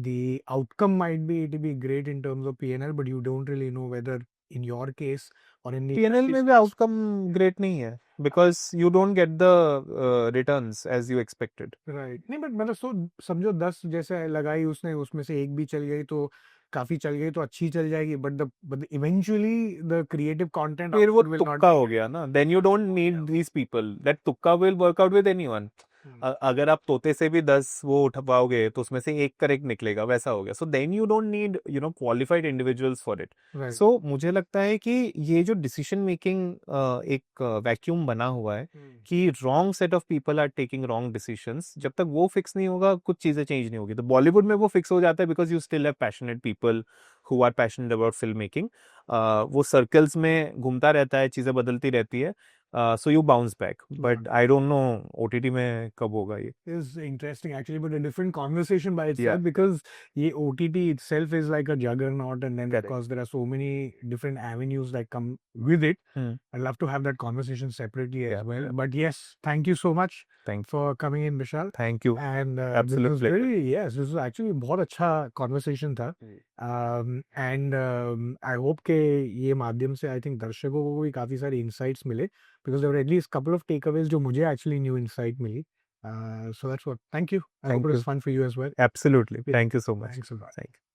A: the outcome might be, it will be great in terms of PNL, but you don't really know whether in your case or in the
B: PNL
A: industry's
B: में भी
A: case.
B: Outcome great नहीं है because you don't get the returns as you expected.
A: Right, नहीं but मतलब so समझो 10 जैसे लगाई उसने, उसमें से एक भी चल गई तो काफी चल गई तो अच्छी चल जाएगी, but eventually the creative content
B: फिर वो
A: आउटपुट विल नॉट
B: तुक्का हो गया ना, then you don't need these people, that तुक्का will work out with anyone. अगर आप तोते से भी 10 वो उठवाओगे तो उसमें से एक करेक्ट निकलेगा, वैसा हो गया। So then you don't need qualified individuals for it.
A: Right.
B: So मुझे लगता है कि ये जो डिसीजन मेकिंग एक वैक्यूम बना हुआ है कि wrong set of people are taking wrong decisions, जब तक वो फिक्स नहीं होगा कुछ चीजें चेंज नहीं होगी। तो बॉलीवुड में वो फिक्स हो जाता है because you still have passionate people who are passionate about film making. वो सर्कल्स में घूमता रहता है, चीजें बदलती रहती है, so you bounce back. But I don't know OTT में कब होगा ये।
A: is interesting actually, but a different conversation by itself,
B: Yeah.
A: because ye OTT itself is like a juggernaut, and then of
B: Correct.
A: course there are so many different avenues that come with it.
B: Hmm.
A: I'd love to have that conversation separately as
B: Yeah.
A: well. But yes, thank you so much
B: Thank
A: for coming in, Vishal.
B: Thank you.
A: And this
B: Absolute
A: was
B: pleasure.
A: really, yes, this was actually बहुत अच्छा conversation था. And I hope के ये माध्यम से I think दर्शकों को भी काफी सारे insights मिले, because there were at least couple of takeaways जो मुझे actually new insight milli. So that's what. Thank you. I
B: Thank
A: hope it
B: you.
A: was fun for you as well.
B: Absolutely.
A: Yeah.
B: Thank you so much.
A: Thanks a lot.
B: Thank you.